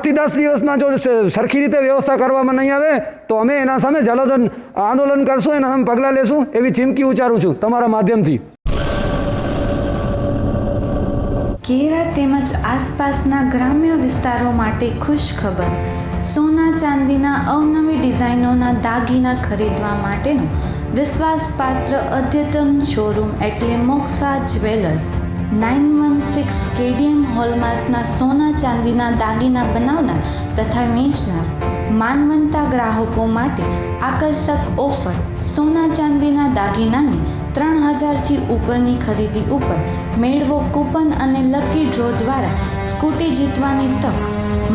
થી 10 દિવસમાં જો સરખી રીતે વ્યવસ્થા કરવામાં નહીં આવે તો અમે એના સામે જલદન આંદોલન કરશું, એના સામે પગલાં લેશું, એવી ચીમકી ઉચ્ચારું છું તમારા માધ્યમથી. કેરા તેમજ આસપાસના ગ્રામ્ય વિસ્તારો માટે ખુશ ખબર. સોના ચાંદીના અવનવી ડિઝાઇનોના દાગીના ખરીદવા માટેનું વિશ્વાસપાત્ર અદ્યતન શોરૂમ એટલે મોક્ષા જ્વેલર્સ. 916 કેડીએમ હોલમાર્કના સોના ચાંદીના દાગીના બનાવનાર તથા વેચનાર માનવંતા ગ્રાહકો માટે આકર્ષક ઓફર. સોના ચાંદીના દાગીનાની 3000થી ઉપરની ખરીદી ઉપર મેળવો કૂપન અને લકી ડ્રો દ્વારા સ્કૂટી જીતવાની તક.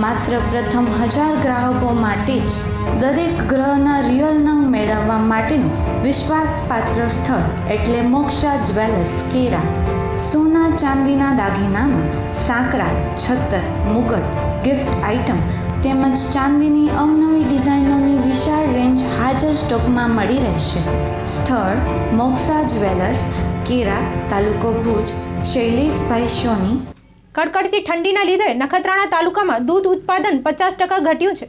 માત્ર પ્રથમ 1000 ગ્રાહકો માટે જ. દરેક ગ્રહના રિયલ નંગ મેળવવા માટેનું વિશ્વાસપાત્ર સ્થળ એટલે મોક્ષા જ્વેલર્સ, કેરા. સોના ચાંદીના દાગીનામાં સાંકરા, છત્તર, મુગટ, ગિફ્ટ આઇટમ તેમજ ચાંદીની અવનવી ડિઝાઇનોની વિશાળ રેન્જ હાજર સ્ટોકમાં મળી રહેશે. સ્થળ મોક્ષા જ્વેલર્સ, કેરા, તાલુકો ભુજ. શૈલેષભાઈ સોની. કડકડતી ઠંડીના લીધે નખત્રાણા તાલુકામાં દૂધ ઉત્પાદન 50% ઘટ્યું છે.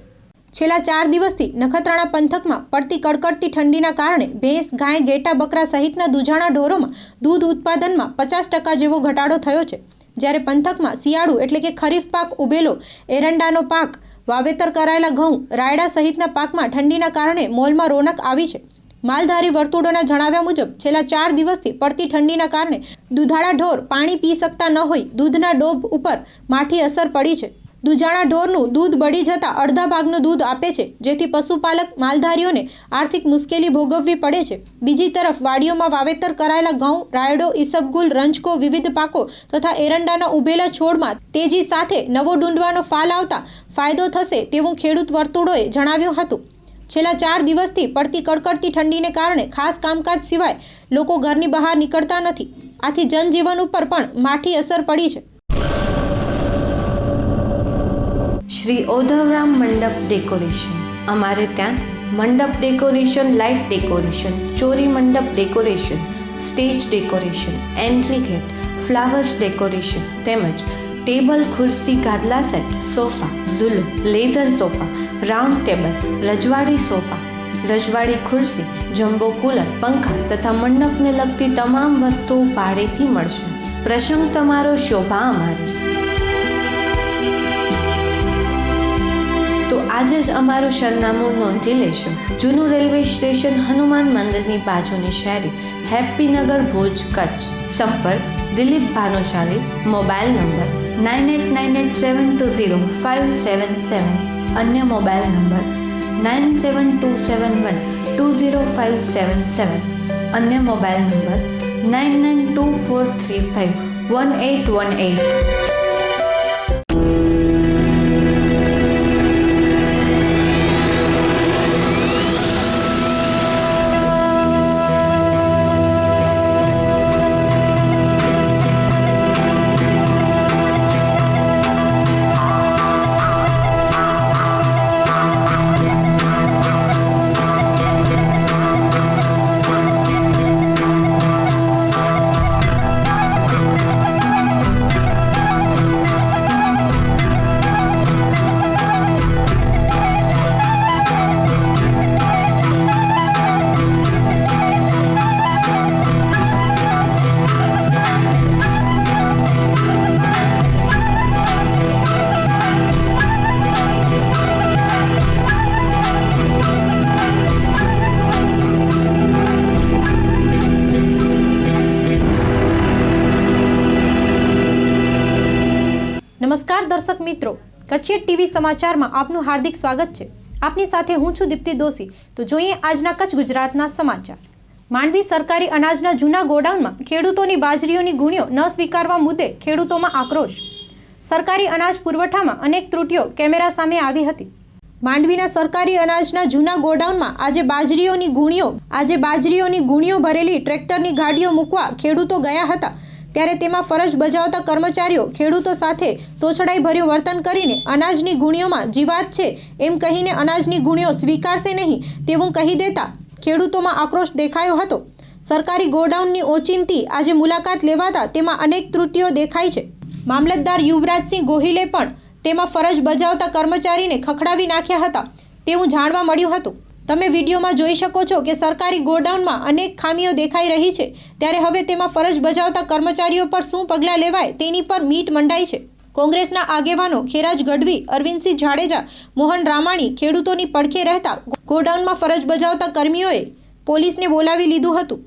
છેલ્લા 4 દિવસથી નખત્રાણા પંથકમાં પડતી કડકડતી ઠંડીના કારણે ભેંસ, ગાય, ઘેટા, બકરા સહિતના દૂધાણા ઢોરોમાં દૂધ ઉત્પાદનમાં 50% જેવો ઘટાડો થયો છે. જ્યારે પંથકમાં શિયાળુ એટલે કે ખરીફ પાક ઉભેલો, એરંડાનો પાક, વાવેતર કરાયેલા ઘઉં, રાયડા સહિતના પાકમાં ઠંડીના કારણે મોલમાં રોનક આવી છે. માલધારી વર્તુળોના જણાવ્યા મુજબ છેલ્લા 4 દિવસથી પડતી ઠંડીના કારણે દૂધાળા ઢોર પાણી પી શકતા ન હોય દૂધના ડોબ ઉપર માઠી અસર પડી છે. દૂધાણા ઢોરનું દૂધ બળી જતાં અડધા ભાગનું દૂધ આપે છે, જેથી પશુપાલક માલધારીઓને આર્થિક મુશ્કેલી ભોગવવી પડે છે. બીજી તરફ વાડીઓમાં વાવેતર કરાયેલા ઘઉં, રાયડો, ઈસબગુલ, રંજકો, વિવિધ પાકો તથા એરંડાના ઉભેલા છોડમાં તેજી સાથે નવો ડુંડવાનો ફાલ આવતા ફાયદો થશે તેવું ખેડૂત વર્તુળોએ જણાવ્યું હતું. છેલ્લા 4 દિવસથી પડતી કડકડતી ઠંડીને કારણે ખાસ કામકાજ સિવાય લોકો ઘરની બહાર નીકળતા નથી. આથી જનજીવન ઉપર પણ માઠી અસર પડી છે. શ્રી ઓધવરામ મંડપ ડેકોરેશન. અમારે ત્યાંથી મંડપ ડેકોરેશન, લાઇટ ડેકોરેશન, ચોરી મંડપ decoration, stage decoration, entry gate, flowers decoration તેમજ ટેબલ, ખુરશી, ગાદલા સેટ, સોફા, ઝૂલો, લેધર સોફા, રાઉન્ડ ટેબલ, રજવાડી સોફા, રજવાડી ખુરશી, જમ્બો કુલર, પંખા તથા મંડપને લગતી તમામ વસ્તુઓ ભાડેથી મળશે. પ્રસંગ તમારો, શોભા અમારી. તો આજે જ અમારું સરનામું નોંધી લેશો. જૂનું રેલવે સ્ટેશન, હનુમાન મંદિરની બાજુની શેરી, હેપ્પીનગર, ભુજ, કચ્છ. સંપર્ક દિલીપ ભાનુશાલી. Mobile number 9898720577. અન્ય મોબાઈલ નંબર 9727120577. અન્ય મોબાઈલ નંબર 9924351818. નમસ્કાર દર્શક મિત્રો, કચ્છી ટીવી સમાચારમાં આપનું હાર્દિક સ્વાગત છે. આપની સાથે હું છું દીપ્તિ દોશી. તો જોઈએ આજના કચ્છ ગુજરાતના સમાચાર. માંડવી સરકારી અનાજના જૂના ગોડાઉનમાં ખેડૂતોની બાજરીઓની ગુણીઓ ન સ્વીકારવા મુદ્દે ખેડૂતોમાં આક્રોશ. સરકારી અનાજ પુરવઠામાં અનેક ત્રુટીઓ કેમેરા સામે આવી હતી. માંડવીના સરકારી અનાજના જૂના ગોડાઉનમાં આજે બાજરીઓની ગુણીઓ ભરેલી ટ્રેક્ટરની ગાડીઓ મૂકવા ખેડૂતો ગયા હતા. ત્યારે તેમાં ફરજ બજાવતા કર્મચારીઓ ખેડૂતો સાથે તોછડાઈ ભર્યું વર્તન કરીને અનાજની ગુણીઓમાં જીવાત છે એમ કહીને અનાજની ગુણીઓ સ્વીકારશે નહીં તેવું કહી દેતા ખેડૂતોમાં આક્રોશ દેખાયો હતો. સરકારી ગોડાઉનની ઓચિંતી આજે મુલાકાત લેવાતા તેમાં અનેક ત્રુટીઓ દેખાઈ છે. મામલતદાર યુવરાજસિંહ ગોહિલે પણ તેમાં ફરજ બજાવતા કર્મચારીને ખખડાવી નાખ્યા હતા તેવું જાણવા મળ્યું હતું. તમે વિડીયોમાં જોઈ શકો છો કે સરકારી ગોડાઉનમાં અનેક ખામીઓ દેખાઈ રહી છે. ત્યારે હવે તેમાં ફરજ બજાવતા કર્મચારીઓ પર શું પગલાં લેવાય તેની પર મીટ મંડાઈ છે. કોંગ્રેસના આગેવાનો ખેરાજ ગઢવી, અરવિંદસિંહ જાડેજા, મોહન રામાણી ખેડૂતોની પડખે રહેતા ગોડાઉનમાં ફરજ બજાવતા કર્મીઓએ પોલીસને બોલાવી લીધું હતું.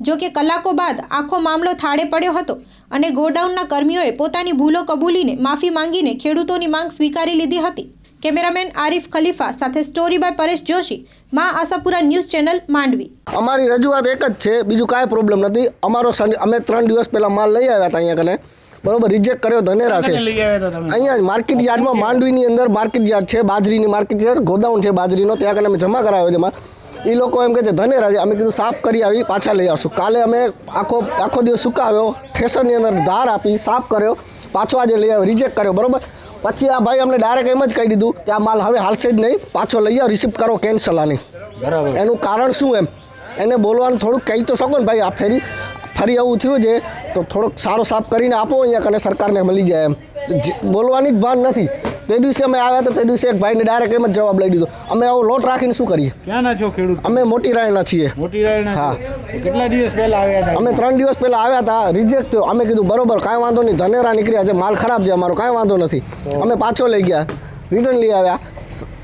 જો કે કલાકો બાદ આખો મામલો થાળે પડ્યો હતો અને ગોડાઉનના કર્મીઓએ પોતાની ભૂલો કબૂલીને માફી માંગીને ખેડૂતોની માંગ સ્વીકારી લીધી હતી. કેમેરામેન આરિફ ખલીફા સાથે સ્ટોરી બાય પરેશ જોશી, મા આશાપુરા ન્યૂઝ ચેનલ, માંડવી. અમારી રજૂઆત એક જ છે, બીજું કાંઈ પ્રોબ્લેમ નથી. અમે 3 દિવસ પહેલાં માલ લઈ આવ્યા હતા અહીંયા કને, બરોબર, રિજેક્ટ કર્યો ધનેરા છે. અહીંયા માર્કેટ યાર્ડમાં, માંડવીની અંદર માર્કેટ યાર્ડ છે, બાજરીની માર્કેટ યાર્ડ, ગોદાઉન છે બાજરીનો, ત્યાં કને અમે જમા કરાવ્યો છે માલ. એ લોકો એમ કહે છે ધનેરા છે. અમે કીધું સાફ કરી આવી, પાછા લઈ આવશું. કાલે અમે આખો દિવસ સુકાવ્યો, થ્રેશરની અંદર ધાર આપી, સાફ કર્યો, પાછો આજે લઈ આવ્યો, રિજેક્ટ કર્યો, બરોબર. પછી આ ભાઈ અમને ડાયરેક્ટ એમ જ કહી દીધું કે આ માલ હવે હાલશે જ નહીં, પાછો લઈ આવો, રિસિપ્ટ કરો, કેન્સલ આની. એનું કારણ શું એમ એને બોલવાનું થોડુંક કહી તો શકો ને ભાઈ. આ ફરી આવું થયું છે તો થોડોક સારો સાફ કરીને આપો અહીંયા કને, સરકારને મળી જાય એમ. બોલવાની જ ભાન નથી. તે દિવસે અમે આવ્યા તો તે દિવસે એક ભાઈને ડાયરેક્ટ એમ જ જવાબ લઈ દીધો. અમે આવો લોટ રાખીને શું કરીએ? ક્યાંના છો ખેડૂત? અમે મોટી રાયના છીએ. હા. કેટલા દિવસ પહેલા આવ્યા હતા? અમે 3 દિવસ પહેલા આવ્યા હતા, રિજેક્ટ થયો. અમે કીધું બરોબર, કાંઈ વાંધો નહીં, ધનેરા નીકળ્યા છે, માલ ખરાબ છે અમારો, કાંઈ વાંધો નથી. અમે પાછો લઈ ગયા, રિટર્ન લઈ આવ્યા,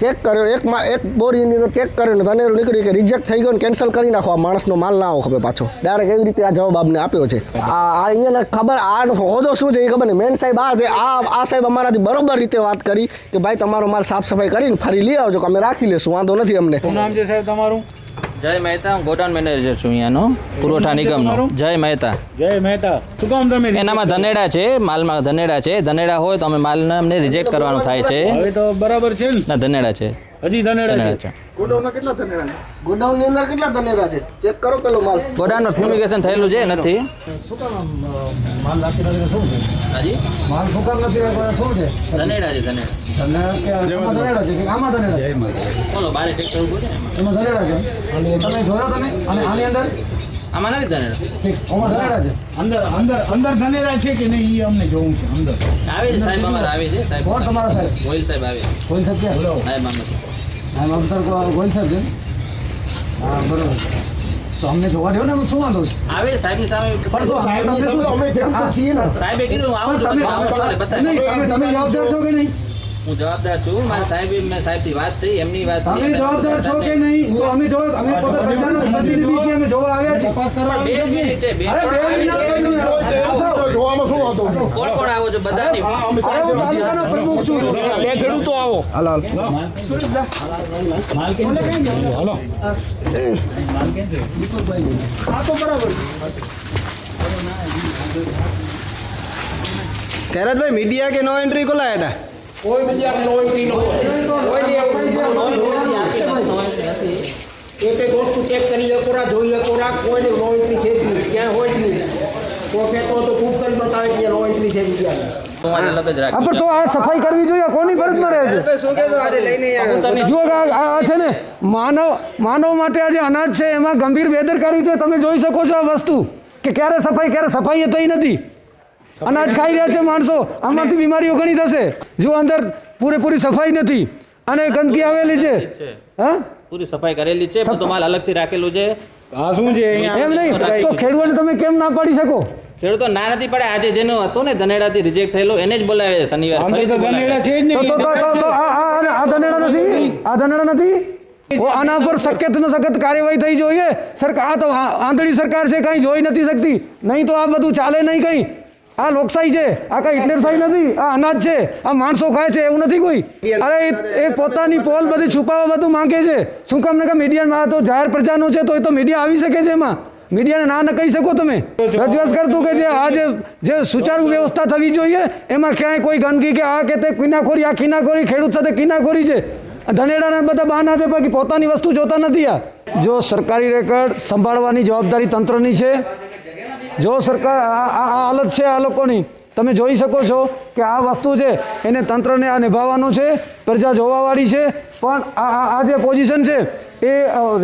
ચેક કર્યો, એક બોરીની અંદર ચેક કર્યો ને ધનેરું નીકળ્યું કે રિજેક્ટ થઈ ગયો ને કેન્સલ કરી નાખો, આ માણસનો માલ ના આવો ખબર પાછો. ડાયરેક્ટ એવી રીતે આ જવાબ આપને આપ્યો છે. આ અહીંયા ખબર આ હોદો શું છે એ ખબર નહીં. મેન સાહેબ આ છે, આ સાહેબ અમારાથી બરોબર રીતે વાત કરી કે ભાઈ તમારો માલ સાફ સફાઈ કરીને ફરી લઈ આવજો કે અમે રાખી લેશું, વાંધો નથી અમને. શું નામ છે સાહેબ તમારું? જય મહેતા, હું ગોડાઉન મેનેજર છું અહીંયાનો પુરવઠા નિગમનો. જય મહેતા. જય મહેતા. શું કામ તમે? એનામાં ધનેડા છે, માલમાં ધનેડા છે. ધનેડા હોય તો અમે માલને અમને રિજેક્ટ કરવાનું થાય છે. હવે તો બરાબર છે ને? ના, ધનેડા છે. હજી ધનેડા છે. ગોડાઉનમાં કેટલા ધનેડા છે? ગોડાઉનની અંદર કેટલા ધનેડા છે? ચેક કરો પેલો માલ. ગોડાઉનમાં ફ્યુમિગેશન થયેલું છે નથી. શું કામ માલ રાખી રાખીને શું છે? હાજી, માલ શું કામ નથી રાખવાના શું છે? ધનેડા છે. ધનેડા છે કે આમાં ધનેડા છે? બોલો, બારે ચેક કરવું પડે. એમાં ધનેડા છે. તમે જોયો તમે? અને આની અંદર આમાં નથી ધનેડા. આમાં ધનેડા છે. અંદર ધનેરા છે કે નહીં એ અમને જોવું છે. અંદર આવે છે સાહેબ, અમારે આવે છે સાહેબ. કોણ તમારા સાહેબ? ગોયલ સાહેબ આવે. ગોયલ સાહેબ ક્યાં? સાહેબ આમ નથી. હા, અફસર ગોયલ સાહેબ છે. હા, બરોબર. તો અમને જોવા દો ને, શું વાંધો છે? આવે સાહેબની સામે. પણ તો સાહેબની સામે અમે જમતા છીએ ને. સાહેબે કીધું હું આવું છું, તમે જવાબદાર છો કે નહીં? હું જવાબદાર છું. મારા સાહેબે મેં સાહેબથી વાત થઈ, એમની વાત થઈ. તમે જવાબદાર છો કે નહીં? તો અમે પોતે પ્રજાના પ્રતિનિધિ છીએ, અમે જોવા આવ્યા છીએ. બે મિનિટ છે, બે અરે 2 મિનિટ જોવામાં શું વાંધો? કોણ કોણ આવો છો? બધાની હું તાલુકાના પ્રમુખ છું. બે ખેડૂતો આવો. હાલો આ તો બરાબર. ખેરતભાઈ મીડિયા કે નો એન્ટ્રી को लाया था? કોઈ બીજા નો એન્ટ્રી ન હોય. કોઈ એક એક વસ્તુ ચેક કરી કોરા જોઈએ કોરા કોઈ નો એન્ટ્રી છે જ નહીં, ક્યાંય હોય જ નહીં. કોઈ કહેતો તો પ્રૂફ કરી બતાવે કે નો એન્ટ્રી છે બીજા. અલગ જ રાખી. પણ તો આ સફાઈ કરવી જોઈએ, કોની ફરજમાં રહે છે? જુઓ આ છે ને માનવ માટે આજે અનાજ છે એમાં ગંભીર બેદરકારી છે. તમે જોઈ શકો છો આ વસ્તુ કે ક્યારે સફાઈ થઈ નથી. અનાજ ખાઈ રહ્યા છે માણસો, આમાંથી બીમારીઓ ઘણી થશે. જો અંદર પૂરેપૂરી સફાઈ નથી અને ગંદકી આવેલી છે. હા, પૂરી સફાઈ કરેલી છે, બધો માલ અલગથી રાખેલું છે. આ શું છે? એમ નહીં તો ખેડૂતોને તમે કેમ ના પાડી શકો? ખેડૂતો ના નથી પડે. આજે જેનો હતો ને ધનેડાથી રિજેક્ટ થયેલો એને જ બોલાવે છે શનિવારે. ધનેડા છે જ નહીં. આ ધનેડા નથી. આના પર સખત કાર્યવાહી થઈ જોઈએ. સરકાર આ તો આંધળી સરકાર છે, કંઈ જોઈ નથી શકતી. નહીં તો આ બધું ચાલે નહીં કંઈ. આ લોકશાહી છે, આ કઈ હિટલરશાહી નથી. આ અનાજ છે, આ માણસો ખાય છે એવું નથી કોઈ. અરે એ પોતાની પોલ બધી છુપાવવા બધું માંગે છે. શું કામ ને કે મીડિયામાં તો જાહેર પ્રજાનું છે તો એ તો મીડિયા આવી શકે છે. એમાં મીડિયાને ના કહી શકો તમે. રજૂઆત કરતું કે જે સુચારુ વ્યવસ્થા થવી જોઈએ એમાં ક્યાંય કોઈ ગંદકી કે આ કે તે કિનાખોરી, આ કિનાખોરી ખેડૂત સાથે કિનાખોરી છે. ધનેડાના બધા બહાના છે, બાકી પોતાની વસ્તુ જોતા નથી. આ જો સરકારી રેકર્ડ સંભાળવાની જવાબદારી તંત્રની છે. જો સરકાર આ હાલત છે આ લોકોની, તમે જોઈ શકો છો કે આ વસ્તુ છે એને તંત્રને આ નિભાવવાનું છે. પ્રજા જોવાવાળી છે, પણ આ જે પોઝિશન છે એ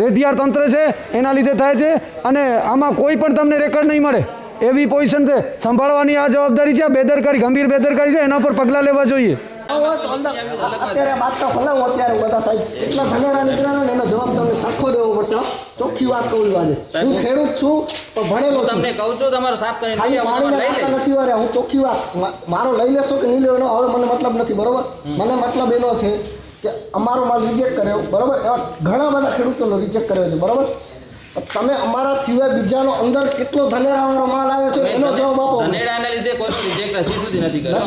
રેઢિયાર તંત્ર છે એના લીધે થાય છે. અને આમાં કોઈ પણ તમને રેકર્ડ નહીં મળે એવી પોઝિશન છે. સંભાળવાની આ જવાબદારી છે. આ બેદરકારી, ગંભીર બેદરકારી છે, એના પર પગલાં લેવા જોઈએ. અત્યારે વાત તો ફલાવું અત્યારે બધા સાહેબ એટલા ધનેરા નીકળ્યા ને એનો જવાબ તમને સરખો દેવો પડશે. ચોખ્ખી વાત કહું આજે હું ખેડૂત છું પણ ભણેલો છું. તમને કહું છું તમારો સાફ કરીને નથી વારે હું ચોખ્ખી વાત મારો લઈ લેશો કે નહીં લેવાનો હવે મને મતલબ નથી. બરોબર, મને મતલબ એનો છે કે અમારો માલ રિજેક્ટ કર્યો. બરોબર, એવા ઘણા બધા ખેડૂતોનો રિજેક્ટ કર્યો છે. બરોબર, તમે અમારા સિવાય બીજાનો અંદર કેટલો ધનેરાવાળો માલ આવ્યો છે એનો જવાબ આપો. ધનેડાના લીધે કોઈ રિજેક્ટ હજી સુધી નથી કર્યો.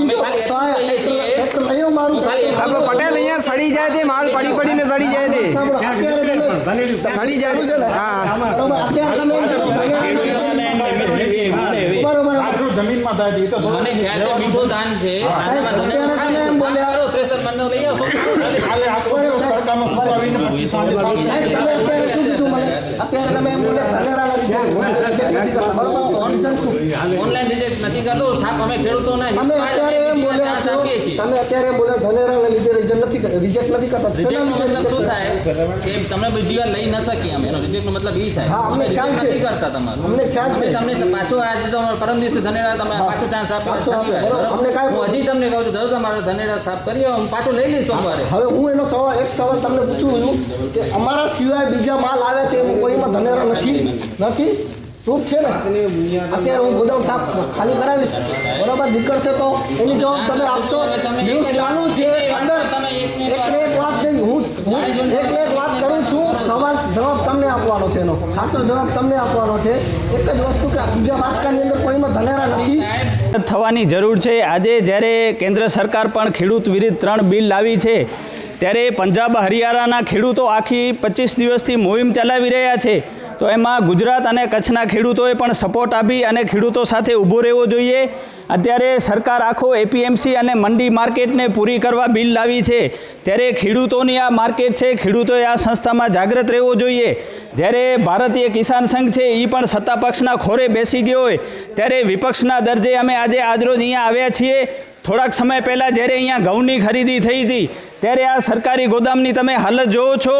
પટેલ અહીંયા સડી જાય છે, માલ પડીને સડી જાય છે. સડી જાય છે ને. હા, અત્યારે તમે જમીનમાં થાય છે તો મને ખ્યાલ છે મીઠું દાન છે. ત્રેસર મનનો લઈ આવો. અત્યારે તમે એમ ઓનલાઈન રિજેક્ટ નથી કરતો. છાપ અમે ખેડૂતોના તમે અત્યારે એમ બોલ્યા છો, તમે અત્યારે એમ બોલ્યા ધનેરાના લીધે રિજેક્ટ નથી કરતા. રિજેક્ટનો મતલબ શું થાય કે તમે બીજી વાર લઈ ન શકીએ અમે. એનો રિજેક્ટનો મતલબ એ થાય. હા, અમને ખ્યાલ છે. નથી કરતા તમારું. અમને ખ્યાલ છે. તમને પાછો આજે તો પરમ દિવસે ધનેડા તમે પાછો ચાન્સ આપ્યો. અમને કાંઈ હું હજી તમને કહું છું જરૂર તમારે ધનેડા સાફ કરી હું પાછો લઈ લઈશ સોમવારે. હવે હું એનો એક સવાલ તમને પૂછું છું કે અમારા સિવાય બીજા માલ આવે છે એમાં કોઈમાં ધનેરા નથી પ્રૂફ છે ને? અત્યારે હું ગોદામ સાફ ખાલી કરાવીશ, બરાબર નીકળશે તો એની જવાબ તમે આપશો. ન્યૂઝ ચાલુ છે અંદર. એક વાત નહીં આપવાનો છે એનો સાચો જવાબ તમને આપવાનો છે. એક જ વસ્તુ કે બીજા બાચકાની અંદર કોઈમાં ધનેરા નથી થવાની જરૂર છે. આજે જ્યારે કેન્દ્ર સરકાર પણ ખેડૂત વિરુદ્ધ 3 બિલ લાવી છે, ત્યારે પંજાબ હરિયાણાના ખેડૂતો આખી 25 દિવસથી મુહિમ ચલાવી રહ્યા છે. તો એમાં ગુજરાત અને કચ્છના ખેડૂતોએ પણ સપોર્ટ આપી અને ખેડૂતો સાથે ઊભો રહેવો જોઈએ. અત્યારે સરકાર આખો એપીએમસી અને મંડી માર્કેટને પૂરી કરવા બિલ લાવી છે, ત્યારે ખેડૂતોની આ માર્કેટ છે, ખેડૂતોએ આ સંસ્થામાં જાગૃત રહેવો જોઈએ. જ્યારે ભારતીય કિસાન સંઘ છે એ પણ સત્તા પક્ષના ખોરે બેસી ગયો હોય, ત્યારે વિપક્ષના દરજ્જે અમે આજરોજ અહીંયા આવ્યા છીએ. થોડાક સમય પહેલાં જ્યારે અહીંયા ઘઉંની ખરીદી થઈ હતી, ત્યારે આ સરકારી ગોદામની તમે હાલત જોવો છો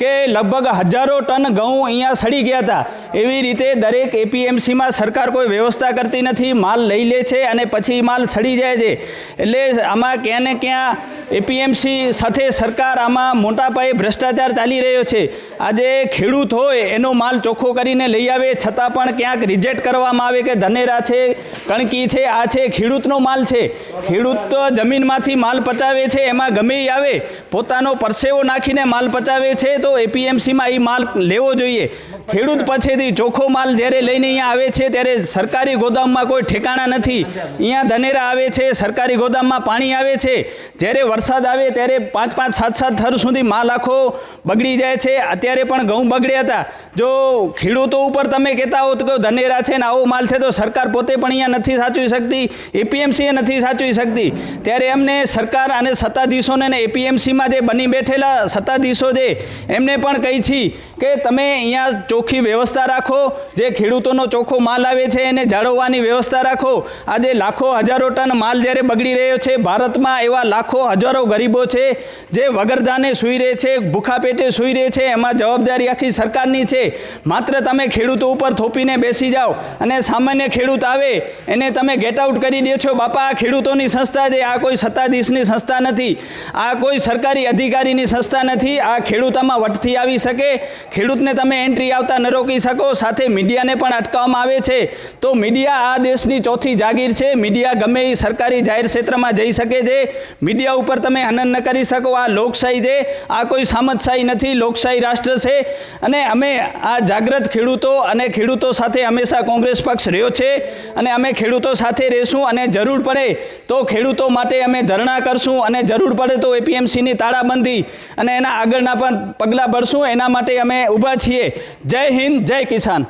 કે લગભગ હજારો ટન ઘઉં અહીંયા સડી ગયા હતા. એવી રીતે દરેક એપીએમસીમાં સરકાર કોઈ વ્યવસ્થા કરતી નથી, માલ લઈ લે છે અને પછી માલ સડી જાય છે. એટલે આમાં ક્યાં ને ક્યાં એપીએમસી સાથે સરકાર આમાં મોટા પાયે ભ્રષ્ટાચાર ચાલી રહ્યો છે. આજે ખેડૂત હોય એનો માલ ચોખ્ખો કરીને લઈ આવે, છતાં પણ ક્યાંક રિજેક્ટ કરવામાં આવે કે ધનેરા છે, કણકી છે, આ છે. ખેડૂતનો માલ છે, ખેડૂત તો જમીનમાંથી માલ પચાવે છે, એમાં ગમે એ આવે પોતાનો પરસેવો નાખીને માલ પચાવે છે, તો એપીએમસીમાં એ માલ લેવો જોઈએ. ખેડૂત પાસેથી ચોખ્ખો માલ જ્યારે લઈને અહીંયા આવે છે, ત્યારે સરકારી ગોદામમાં કોઈ ઠેકાણા નથી. અહીંયા ધનેરા આવે છે, સરકારી ગોદામમાં પાણી આવે છે. જ્યારે વરસાદ આવે ત્યારે 5-5, 7-7 થર સુધી માલ આખો બગડી જાય છે. અત્યારે પણ ઘઉં બગડ્યા હતા. જો ખેડૂતો ઉપર તમે કહેતા હો તો ધનેરા છે ને આવો માલ છે, તો સરકાર પોતે પણ અહીંયા નથી સાચવી શકતી, એપીએમસીએ નથી સાચવી શકતી. ત્યારે એમને સરકાર અને સત્તાધીશોને ને એપીએમસીમાં જે બની બેઠેલા સત્તાધીશો છે એમને પણ કહી છે કે તમે અહીંયા ચોખ્ખી વ્યવસ્થા રાખો, જે ખેડૂતોનો ચોખ્ખો માલ આવે છે એને જાળવવાની વ્યવસ્થા રાખો. આજે લાખો હજારો ટન માલ જ્યારે બગડી રહ્યો છે, ભારતમાં એવા લાખો હજારો ગરીબો છે જે વગરદાને સૂઈ રહે છે, ભૂખા પેટે સૂઈ રહે છે. એમાં જવાબદારી આખી સરકારની છે. માત્ર તમે ખેડૂતો ઉપર થોપીને બેસી જાઓ અને સામાન્ય ખેડૂત આવે એને તમે ગેટ આઉટ કરી દો છો. બાપા, આ ખેડૂતોની સંસ્થા છે, આ કોઈ સત્તાધીશની સંસ્થા નથી, આ કોઈ સરકારી અધિકારીની સંસ્થા નથી. આ ખેડૂતોમાં વટથી આવી શકે, ખેડૂતને તમે એન્ટ્રી આવતા ન રોકી શકો. સાથે મીડિયાને પણ અટકાવવામાં આવે છે. તો મીડિયા આ દેશની ચોથી જાગીર છે. મીડિયા ગમે એ સરકારી જાહેર ક્ષેત્રમાં જઈ શકે છે. મીડિયા ઉપર તમે હનન ન કરી શકો. આ લોકશાહી છે, આ કોઈ સામંતશાહી નથી, લોકશાહી રાષ્ટ્ર છે. અને અમે આ જાગૃત ખેડૂતો અને ખેડૂતો સાથે હંમેશા કોંગ્રેસ પક્ષ રહ્યો છે અને અમે ખેડૂતો સાથે રહેશું. અને જરૂર પડે તો ખેડૂતો માટે અમે ધરણા કરશું અને જરૂર પડે તો એપીએમસીની તાળાબંધી અને એના આગળના પણ પગલાં ભરશું. એના માટે અમે ઊભા છીએ. જય હિન્દ, જય કિસાન.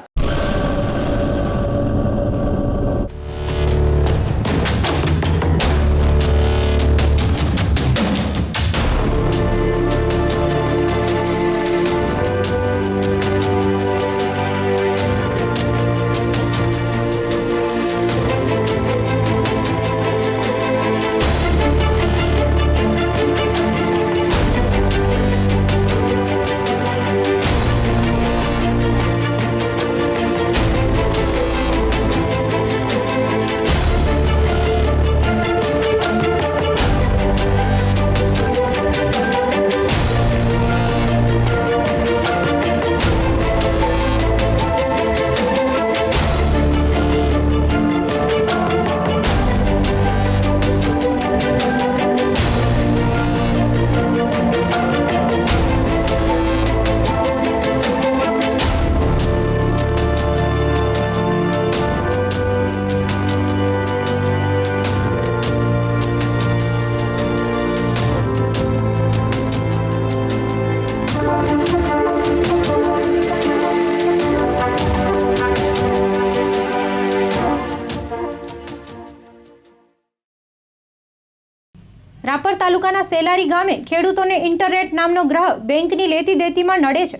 રાપર તાલુકાના સેલારી ગામે ખેડૂતોને ઇન્ટરનેટ નામનો ગ્રહ બેંકની લેતી દેતીમાં નડે છે.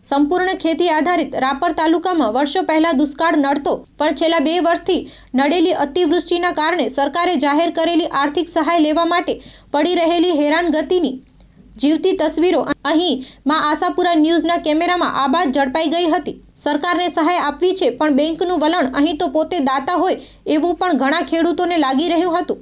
સંપૂર્ણ ખેતી આધારિત રાપર તાલુકામાં વર્ષો પહેલા દુષ્કાળ નડતો, પણ છેલ્લા 2 વર્ષથી નડેલી અતિવૃષ્ટિના કારણે સરકારે જાહેર કરેલી આર્થિક સહાય લેવા માટે પડી રહેલી હેરાનગતિની જીવતી તસવીરો અહીં માં આશાપુરા ન્યૂઝના કેમેરામાં આબાદ ઝડપાઈ ગઈ હતી. સરકારને સહાય આપવી છે, પણ બેંકનું વલણ અહીં તો પોતે દાતા હોય એવું પણ ઘણા ખેડૂતોને લાગી રહ્યું હતું.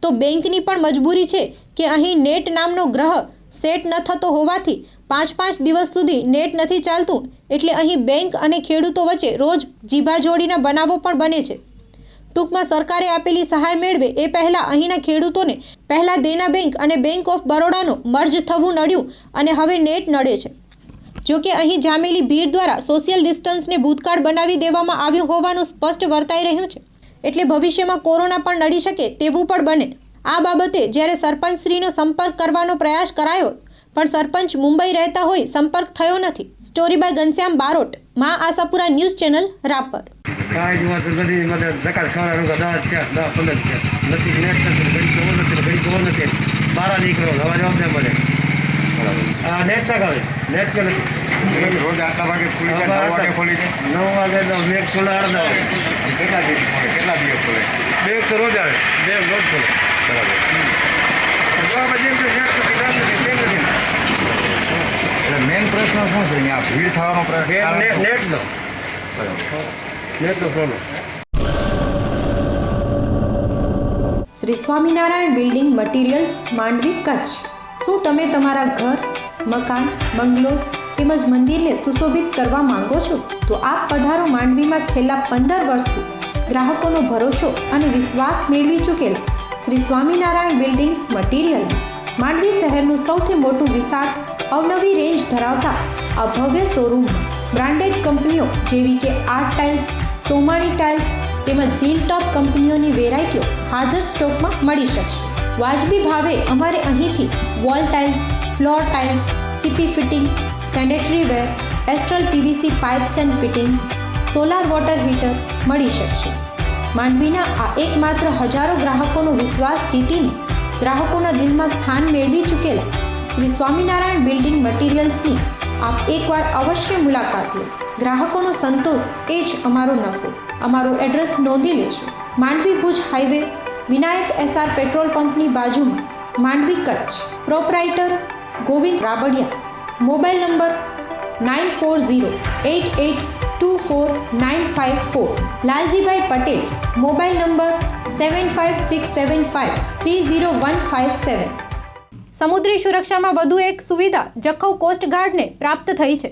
તો બેંકની પણ મજબૂરી છે કે અહીં નેટ નામનો ગ્રહ સેટ ન થતો હોવાથી 5-5 દિવસ સુધી નેટ નથી ચાલતું. એટલે અહીં બેંક અને ખેડૂતો વચ્ચે રોજ જીભાજોડીના બનાવો પણ બને છે. ટૂંકમાં સરકારે આપેલી સહાય મેળવે એ પહેલાં અહીંના ખેડૂતોને પહેલાં દેના બેંક અને બેંક ઓફ બરોડાનો મર્જ થવું નડ્યું અને હવે નેટ નડે છે. જો કે અહીં જામેલી ભીડ દ્વારા સોશિયલ ડિસ્ટન્સને ભૂતકાળ બનાવી દેવામાં આવ્યું હોવાનું સ્પષ્ટ વર્તાઈ રહ્યું છે, એટલે ભવિષ્યમાં કોરોના પણ નડી શકે તેવું પણ બને. આ બાબતે જ્યારે સરપંચશ્રીનો સંપર્ક કરવાનો પ્રયાસ કરાયો પણ સરપંચ મુંબઈ રહેતા હોય સંપર્ક થયો નથી. સ્ટોરી બાય ઘનશ્યામ બારોટ, મા આશાપુરા ન્યૂઝ ચેનલ, રાપર. રોજ આટલા વાગે ખુલી જાય, 9 વાગે ખોલી જાય, 9 વાગે તો મેઘ ખોલે 8 કેટલા દિવસ ખોલે? મેઘ તો રોજ આવે, મેઘ રોજ ખોલે. બરાબર. એટલે મેઇન પ્રશ્ન શું છે અહીંયા? ભીડ થવાનો પ્રશ્ન નેટનો. નેટનો problem. Shri Swaminarayan building materials, Mandvi, Kutch. શું તમે તમારા ઘર, મકાન, બંગલો તેમજ મંદિરને સુશોભિત કરવા માંગો છો? તો આપ પધારો માંડવીમાં છેલ્લા 15 વર્ષથી ગ્રાહકોનો ભરોસો અને વિશ્વાસ મેળવી ચૂકેલ શ્રી સ્વામિનારાયણ બિલ્ડિંગ્સ મટીરિયલ. માંડવી શહેરનું સૌથી મોટું વિશાળ અવનવી રેન્જ ધરાવતા આ ભવ્ય શોરૂમ બ્રાન્ડેડ કંપનીઓ જેવી કે આર્ટ ટાઇલ્સ, સોમાણી ટાઇલ્સ તેમજ ઝીલ ટોપ કંપનીઓની વેરાયટીઓ હાજર સ્ટોકમાં મળી શકશે. વાજબી ભાવે અમારે અહીંથી wall tiles, floor tiles, CP fitting, sanitary wear, astral PVC pipes and fittings, solar water heater મળી શકશે. માંડવીના આ એકમાત્ર હજારો ગ્રાહકોનો વિશ્વાસ જીતીને ગ્રાહકોના દિલમાં સ્થાન મેળવી ચૂકેલા શ્રી સ્વામિનારાયણ બિલ્ડિંગ મટીરિયલ્સની આપ એકવાર અવશ્ય મુલાકાત લો. ગ્રાહકોનો સંતોષ એ જ અમારો નફો. અમારું એડ્રેસ નોંધી લેશો. Mandvi Bhuj highway, Vinayak SR petrol પંપની બાજુમાં, Mandvi, Kutch. Proprietor Govind Rabadiya. Mobile number 9408824954. Laljibhai Patel. Mobile number 7567530157. સમુદ્રી સુરક્ષામાં વધુ એક સુવિધા જખૌ કોસ્ટગાર્ડને પ્રાપ્ત થઈ છે.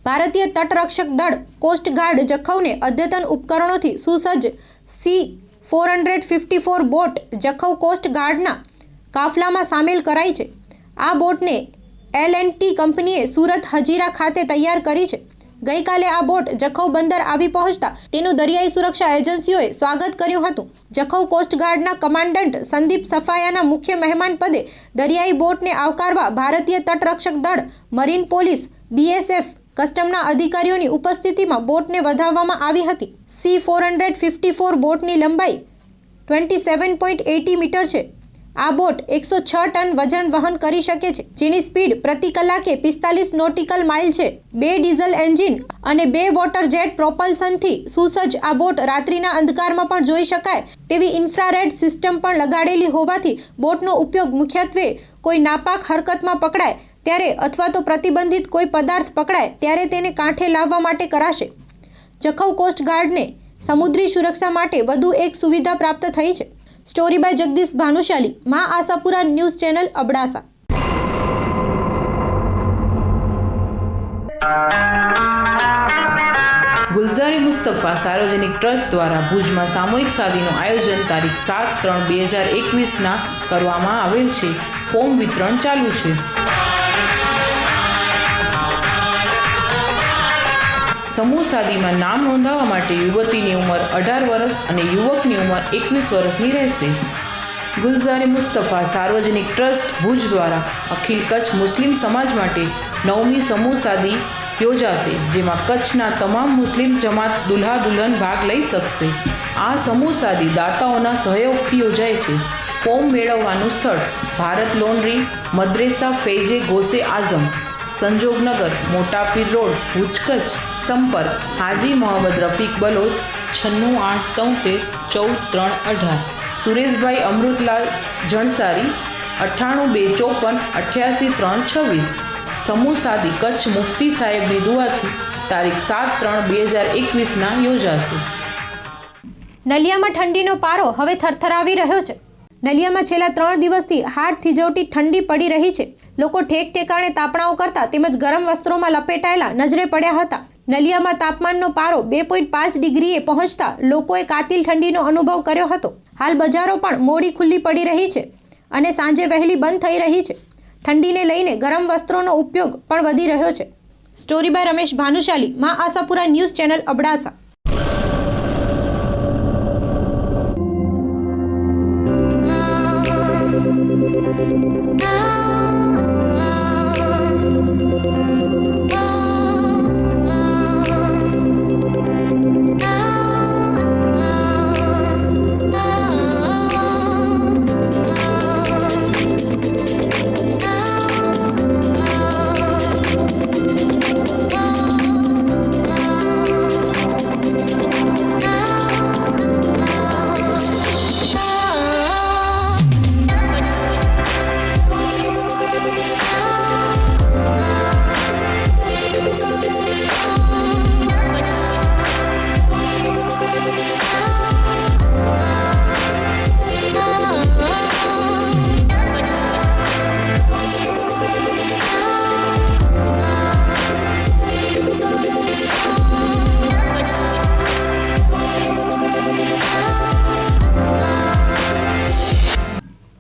ભારતીય તટરક્ષક દળ કોસ્ટગાર્ડ જખૌને અદ્યતન ઉપકરણોથી સુસજ્જ C-454 બોટ જખૌ કોસ્ટગાર્ડના કાફલામાં સામેલ કરાઈ છે. આ બોટને L&T કંપનીએ સુરત હજીરા ખાતે તૈયાર કરી છે. ગઈકાલે આ બોટ જખૌ બંદર આવી પહોંચતા તેનું દરિયાઈ સુરક્ષા એજન્સીઓએ સ્વાગત કર્યું હતું. જખૌ કોસ્ટગાર્ડના કમાન્ડન્ટ સંદીપ સફાયાના મુખ્ય મહેમાન પદે દરિયાઈ બોટને આવકારવા ભારતીય તટરક્ષક દળ, મરીન પોલીસ, BSF, કસ્ટમના અધિકારીઓની ઉપસ્થિતિમાં બોટને વધાવવામાં આવી હતી. C-454 બોટની લંબાઈ 27.80 મીટર છે. આ બોટ 106 ટન વજન વહન કરી શકે છે, જેની સ્પીડ પ્રતિ કલાકે 45 નોટિકલ માઇલ છે. 2 ડીઝલ એન્જિન અને 2 વોટર જેટ પ્રોપલ્શનથી સુસજ્જ આ બોટ રાત્રિના અંધકારમાં પણ જોઈ શકાય તેવી ઇન્ફ્રારેડ સિસ્ટમ પણ લગાડેલી હોવાથી બોટનો ઉપયોગ મુખ્યત્વે કોઈ નાપાક હરકતમાં પકડાય ત્યારે અથવા તો પ્રતિબંધિત કોઈ પદાર્થ પકડાય ત્યારે તેને કાંઠે લાવવા માટે કરાશે. જખૌ કોસ્ટગાર્ડને સમુદ્રી સુરક્ષા માટે વધુ એક સુવિધા પ્રાપ્ત થઈ છે. સ્ટોરી બાય જગદીશ ભાનુશાલી, મા આશાપુરા ન્યૂઝ ચેનલ, અબડાસા. ગુલઝારી મુસ્તફા સાર્વજનિક ટ્રસ્ટ દ્વારા ભુજમાં સામૂહિક શાદીનું આયોજન તારીખ 7/3/2021 કરવામાં આવેલ છે. ફોર્મ વિતરણ ચાલુ છે. સમૂહ શાદીમાં નામ નોંધાવવા માટે યુવતીની ઉંમર 18 વર્ષ અને યુવકની ઉંમર 21 વર્ષની રહેશે. ગુલઝારી મુસ્તફા સાર્વજનિક ટ્રસ્ટ ભુજ દ્વારા અખિલ કચ્છ મુસ્લિમ સમાજ માટે 9મી સમૂહ શાદી યોજાશે, જેમાં કચ્છના તમામ મુસ્લિમ જમાત દુલ્હા દુલ્હન ભાગ લઈ શકશે. આ સમૂહ શાદી દાતાઓના સહયોગથી યોજાય છે. ફોર્મ મેળવવાનું સ્થળ ભારત લોન્ડ્રી, મદ્રેસા ફૈજે ગોસે આઝમ, સંજોગનગર, મોટા પીર રોડ, ભુજ, કચ્છ. સંપર્ક હાજી મોહમ્મદ રફીક બલોચ 9683144318. સુરેશભાઈ અમૃતલાલ જણસારી 9824588326. સમૂહ શાદી કચ્છ મુફ્તી સાહેબની દુઆથી તારીખ 7/3/2021 યોજાશે. નલિયામાં ઠંડીનો પારો હવે થરથરાવી રહ્યો છે. નલિયામાં છેલ્લા 3 દિવસથી હાડ થીજવટી ઠંડી પડી રહી છે. લોકો ઠેક ઠેકાણે તાપણાઓ કરતા તેમજ ગરમ વસ્ત્રોમાં લપેટાયેલા નજરે પડ્યા હતા. નલિયામાં તાપમાનનો પારો 2.5 ડિગ્રીએ પહોંચતા લોકોએ કાતિલ ઠંડીનો અનુભવ કર્યો હતો. હાલ બજારો પણ મોડી ખુલ્લી પડી રહી છે અને સાંજે વહેલી બંધ થઈ રહી છે. ઠંડીને લઈને ગરમ વસ્ત્રોનો ઉપયોગ પણ વધી રહ્યો છે. સ્ટોરી બાય રમેશ ભાનુશાલી, માં આશાપુરા ન્યૂઝ ચેનલ, અબડાસા.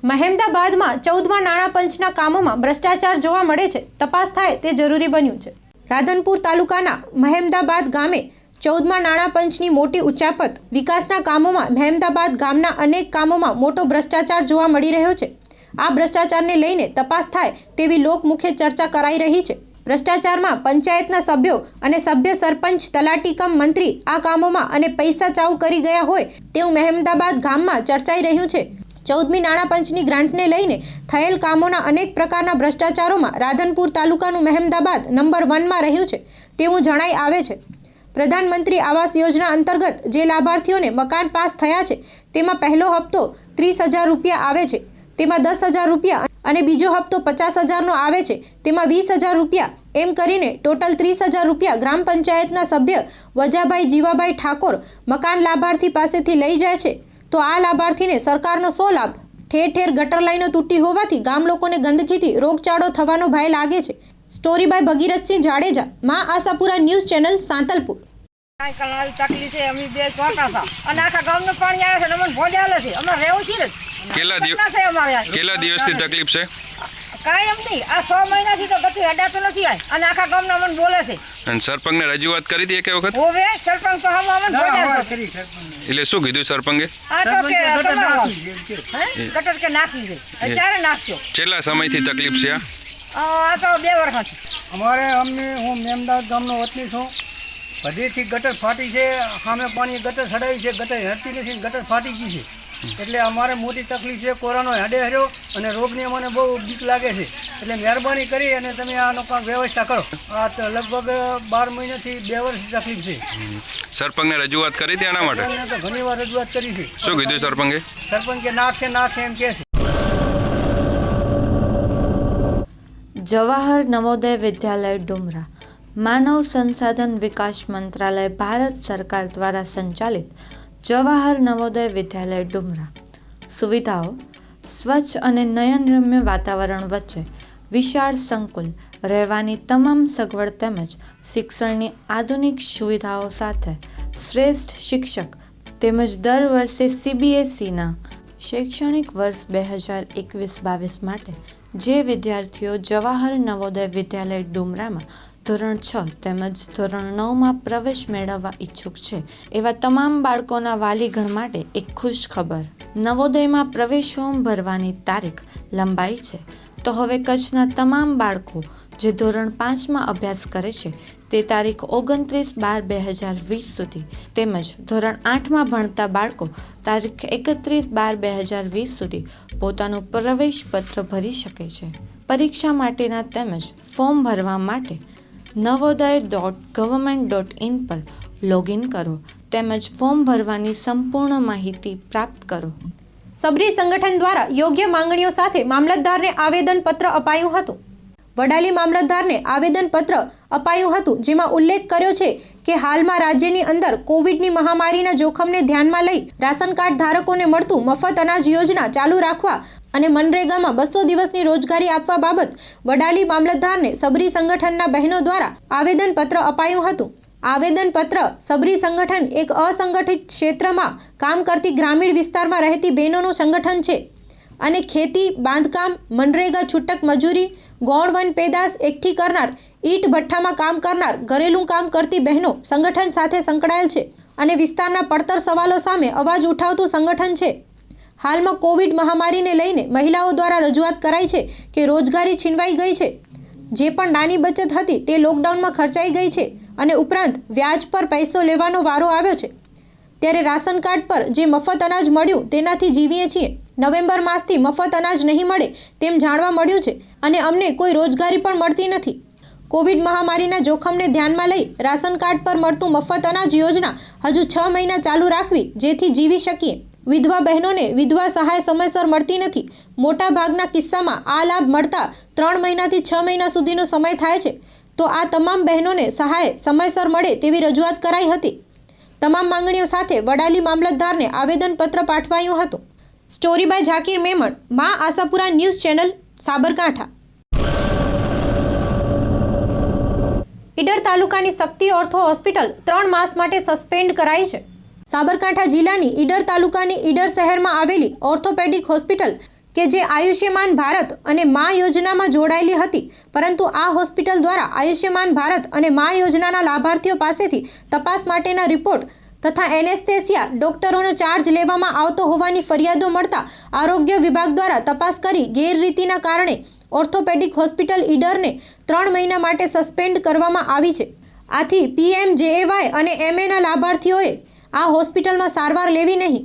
મહેમદાબાદમાં 14મા નાણાં પંચના કામોમાં ભ્રષ્ટાચાર જોવા મળે છે. તપાસ થાય તે જરૂરી બન્યું છે. રાધનપુર તાલુકાના મહેમદાબાદ ગામે 14મા નાણાં પંચની મોટી ઉચાપત. વિકાસના કામોમાં મહેમદાબાદ ગામના અનેક કામોમાં મોટો ભ્રષ્ટાચાર જોવા મળી રહ્યો છે. આ ભ્રષ્ટાચારને લઈને તપાસ થાય તેવી લોકમુખે ચર્ચા કરાઈ રહી છે. ભ્રષ્ટાચારમાં પંચાયતના સભ્યો અને સભ્ય સરપંચ, તલાટી કમ મંત્રી આ કામોમાં અને પૈસા ચાઉ કરી ગયા હોય તેવું મહેમદાબાદ ગામમાં ચર્ચાઈ રહ્યું છે. 14મી નાણાં પંચની ગ્રાન્ટને લઈને થયેલ કામોના અનેક પ્રકારના ભ્રષ્ટાચારોમાં રાધનપુર તાલુકાનું મહેમદાબાદ નંબર 1માં રહ્યું છે તેવું જણાઈ આવે છે. પ્રધાનમંત્રી આવાસ યોજના અંતર્ગત જે લાભાર્થીઓને મકાન પાસ થયા છે તેમાં પહેલો હપ્તો 30,000 રૂપિયા આવે છે, તેમાં 10,000 રૂપિયા અને બીજો હપ્તો 50,000નો આવે છે, તેમાં 20,000 રૂપિયા. એમ કરીને ટોટલ 30,000 રૂપિયા ગ્રામ પંચાયતના સભ્ય વજાભાઈ જીવાભાઈ ઠાકોર મકાન લાભાર્થી પાસેથી લઈ જાય છે. તો આ લાભાર્થીને સરકારનો શો લાભ? ઠેર ઠેર ગટર લાઈનો તૂટી હોવાથી ગામ લોકોને ગંદકીથી રોગચાળો થવાનો ભય લાગે છે. સ્ટોરી બાય ભગીરથસિંહ જાડેજા, માં આશાપુરા ન્યૂઝ ચેનલ, સાંતલપુર. તકલીફ છે, અમે બે ચોકા હતા અને આખા ગામનું પાણી આવે છે, અમને ભોજાલે છે, અમે રહેવું છે. કેટલા દિવસથી તકલીફ છે? કાંઈ એમ નહીં, આ 6 મહિનાથી તો ગતિ હડાતો નથી અને આખા ગામના અમને બોલે છે. અને સરપંચને રજૂઆત કરી હતી કે વખત? હોવે સરપંચ તો હમ અમને ભોજાલે છે. એટલે શું કીધું સરપંચે? આ તો કે ગટર કે નાખી છે, અત્યારે નાખજો. કેટલા સમયથી તકલીફ છે આ તો 2 વર્ષથી. હું મહેમદાબાદ ગામનો વતની છું. બધેથી ગટર ફાટી છે, સામે પાણી ગટર સડાવી છે, ગટર હરતી નથી, ગટર ફાટી ગઈ છે. એટલે અમારે મોટી તકલીફ છે. કોરોનો હેડે હર્યો અને રોગની અમને બહુ બીક લાગે છે. એટલે મહેરબાની કરી અને તમે આનો પણ વ્યવસ્થા કરો. આ તો લગભગ 12 મહિનાથી 2 વર્ષની તકલીફ છે. સરપંચને રજૂઆત કરી હતી આના માટે? તો ઘણી વાર રજૂઆત કરી છે. શું કીધું સરપંચે? સરપંચ કે નાખશે એમ કહે છે. જવાહર નવોદય વિદ્યાલય ડુમરા માનવ સંસાધન વિકાસ મંત્રાલય ભારત સરકાર દ્વારા સંચાલિત જવાહર નવોદય વિદ્યાલય ડુમરા સુવિધાઓ: સ્વચ્છ અને નયનરમ્ય વાતાવરણ વચ્ચે વિશાળ સંકુલ, રહેવાની તમામ સગવડ તેમજ શિક્ષણની આધુનિક સુવિધાઓ સાથે શ્રેષ્ઠ શિક્ષક તેમજ દર વર્ષે CBSEના શૈક્ષણિક વર્ષ 2021-22 માટે જે વિદ્યાર્થીઓ જવાહર નવોદય વિદ્યાલય ડુમરામાં ધોરણ 6 તેમજ ધોરણ 9માં પ્રવેશ મેળવવા ઈચ્છુક છે એવા તમામ બાળકોના વાલીગણ માટે એક ખુશ ખબર. નવોદયમાં પ્રવેશ ફોર્મ ભરવાની તારીખ લંબાઈ છે. તો હવે કચ્છના તમામ બાળકો જે ધોરણ 5માં અભ્યાસ કરે છે તે તારીખ 29/12/2020 સુધી તેમજ ધોરણ 8માં ભણતા બાળકો તારીખ 31/12/2020 સુધી પોતાનું પ્રવેશ પત્ર ભરી શકે છે. પરીક્ષા માટેના તેમજ ફોર્મ ભરવા માટે navodaya.government.in પર લોગિન કરો તેમજ ફોર્મ ભરવાની સંપૂર્ણ માહિતી પ્રાપ્ત કરો. સબરી સંગઠન દ્વારા યોગ્ય માંગણીઓ સાથે મામલતદારને આવેદનપત્ર અપાયું હતું. વડાલી મામલતદારને આવેદનપત્ર અપાયું હતું જેમાં ઉલ્લેખ કર્યો છે કે હાલમાં રાજ્યની અંદર કોવિડની મહામારીના જોખમને ધ્યાનમાં લઈ રાશન કાર્ડ ધારકોને મળતું મફત અનાજ યોજના ચાલુ રાખવા અને મનરેગામાં 200 દિવસની રોજગારી આપવા બાબત વડાલી મામલતદારને સબરી સંગઠનના બહેનો દ્વારા આવેદનપત્ર અપાયું હતું. આવેદનપત્ર સબરી સંગઠન એક અસંગઠિત ક્ષેત્રમાં કામ કરતી ગ્રામીણ વિસ્તારમાં રહેતી બહેનોનું સંગઠન છે અને ખેતી, બાંધકામ, મનરેગા છૂટક મજૂરી, ગૌણ વન પેદાશ એકઠી કરનાર ઈંટ ભઠ્ઠામાં કામ કરનાર, ઘરેલું કામ કરતી બહેનો સંગઠન સાથે સંકળાયેલ છે અને વિસ્તારના પડતર સવાલો સામે અવાજ ઉઠાવતું સંગઠન છે. હાલમાં કોવિડ મહામારીને લઈને મહિલાઓ દ્વારા રજૂઆત કરાઈ છે કે રોજગારી છીનવાઈ ગઈ છે. જે પણ નાની બચત હતી તે લોકડાઉનમાં ખર્ચાઈ ગઈ છે અને ઉપરાંત વ્યાજ પર પૈસો લેવાનો વારો આવ્યો છે. ત્યારે રાશન કાર્ડ પર જે મફત અનાજ મળ્યું તેનાથી જીવીએ છીએ. નવેમ્બર માસથી મફત અનાજ નહીં મળે તેમ જાણવા મળ્યું છે અને અમને કોઈ રોજગારી પણ મળતી નથી. કોવિડ મહામારીના જોખમને ધ્યાનમાં લઈ રાશન કાર્ડ પર મળતું મફત અનાજ યોજના હજુ 6 મહિના ચાલુ રાખવી જેથી જીવી શકીએ. વિધવા બહેનોને વિધવા સહાય સમયસર મળતી નથી. મોટા ભાગના કિસ્સામાં આ લાભ મળતા 3 મહિનાથી 6 મહિના સુધીનો સમય થાય છે. તો આ તમામ બહેનોને સહાય સમયસર મળે તેવી રજૂઆત કરાઈ હતી. તમામ માંગણીઓ સાથે વડાલી મામલતદારને આવેદનપત્ર પાઠવાયું હતું. સ્ટોરી બાય ઝાકીર મેમણ, મા આશાપુરા ન્યૂઝ ચેનલ, સાબરકાંઠા. ઈડર તાલુકાની શક્તિ ઓર્થો હોસ્પિટલ 3 માસ માટે સસ્પેન્ડ કરાઈ છે. સાબરકાંઠા જિલ્લાની ઈડર તાલુકાની ઈડર શહેરમાં આવેલી ઓર્થોપેડિક હોસ્પિટલ કે જે આયુષ્યમાન ભારત અને મા યોજનામાં જોડાયેલી હતી, પરંતુ આ હોસ્પિટલ દ્વારા આયુષ્યમાન ભારત અને મા યોજનાના લાભાર્થીઓ પાસેથી તપાસ માટેના રિપોર્ટ તથા એનેસ્થેસિયા ડોક્ટરોનો ચાર્જ લેવામાં આવતો હોવાની ફરિયાદો મળતા આરોગ્ય વિભાગ દ્વારા તપાસ કરી ગેરરીતિના કારણે ઓર્થોપેડિક હોસ્પિટલ ઈડરને 3 મહિના માટે સસ્પેન્ડ કરવામાં આવી છે. આથી PMJAY અને MAના લાભાર્થીઓએ આ હોસ્પિટલમાં સારવાર લેવી નહીં.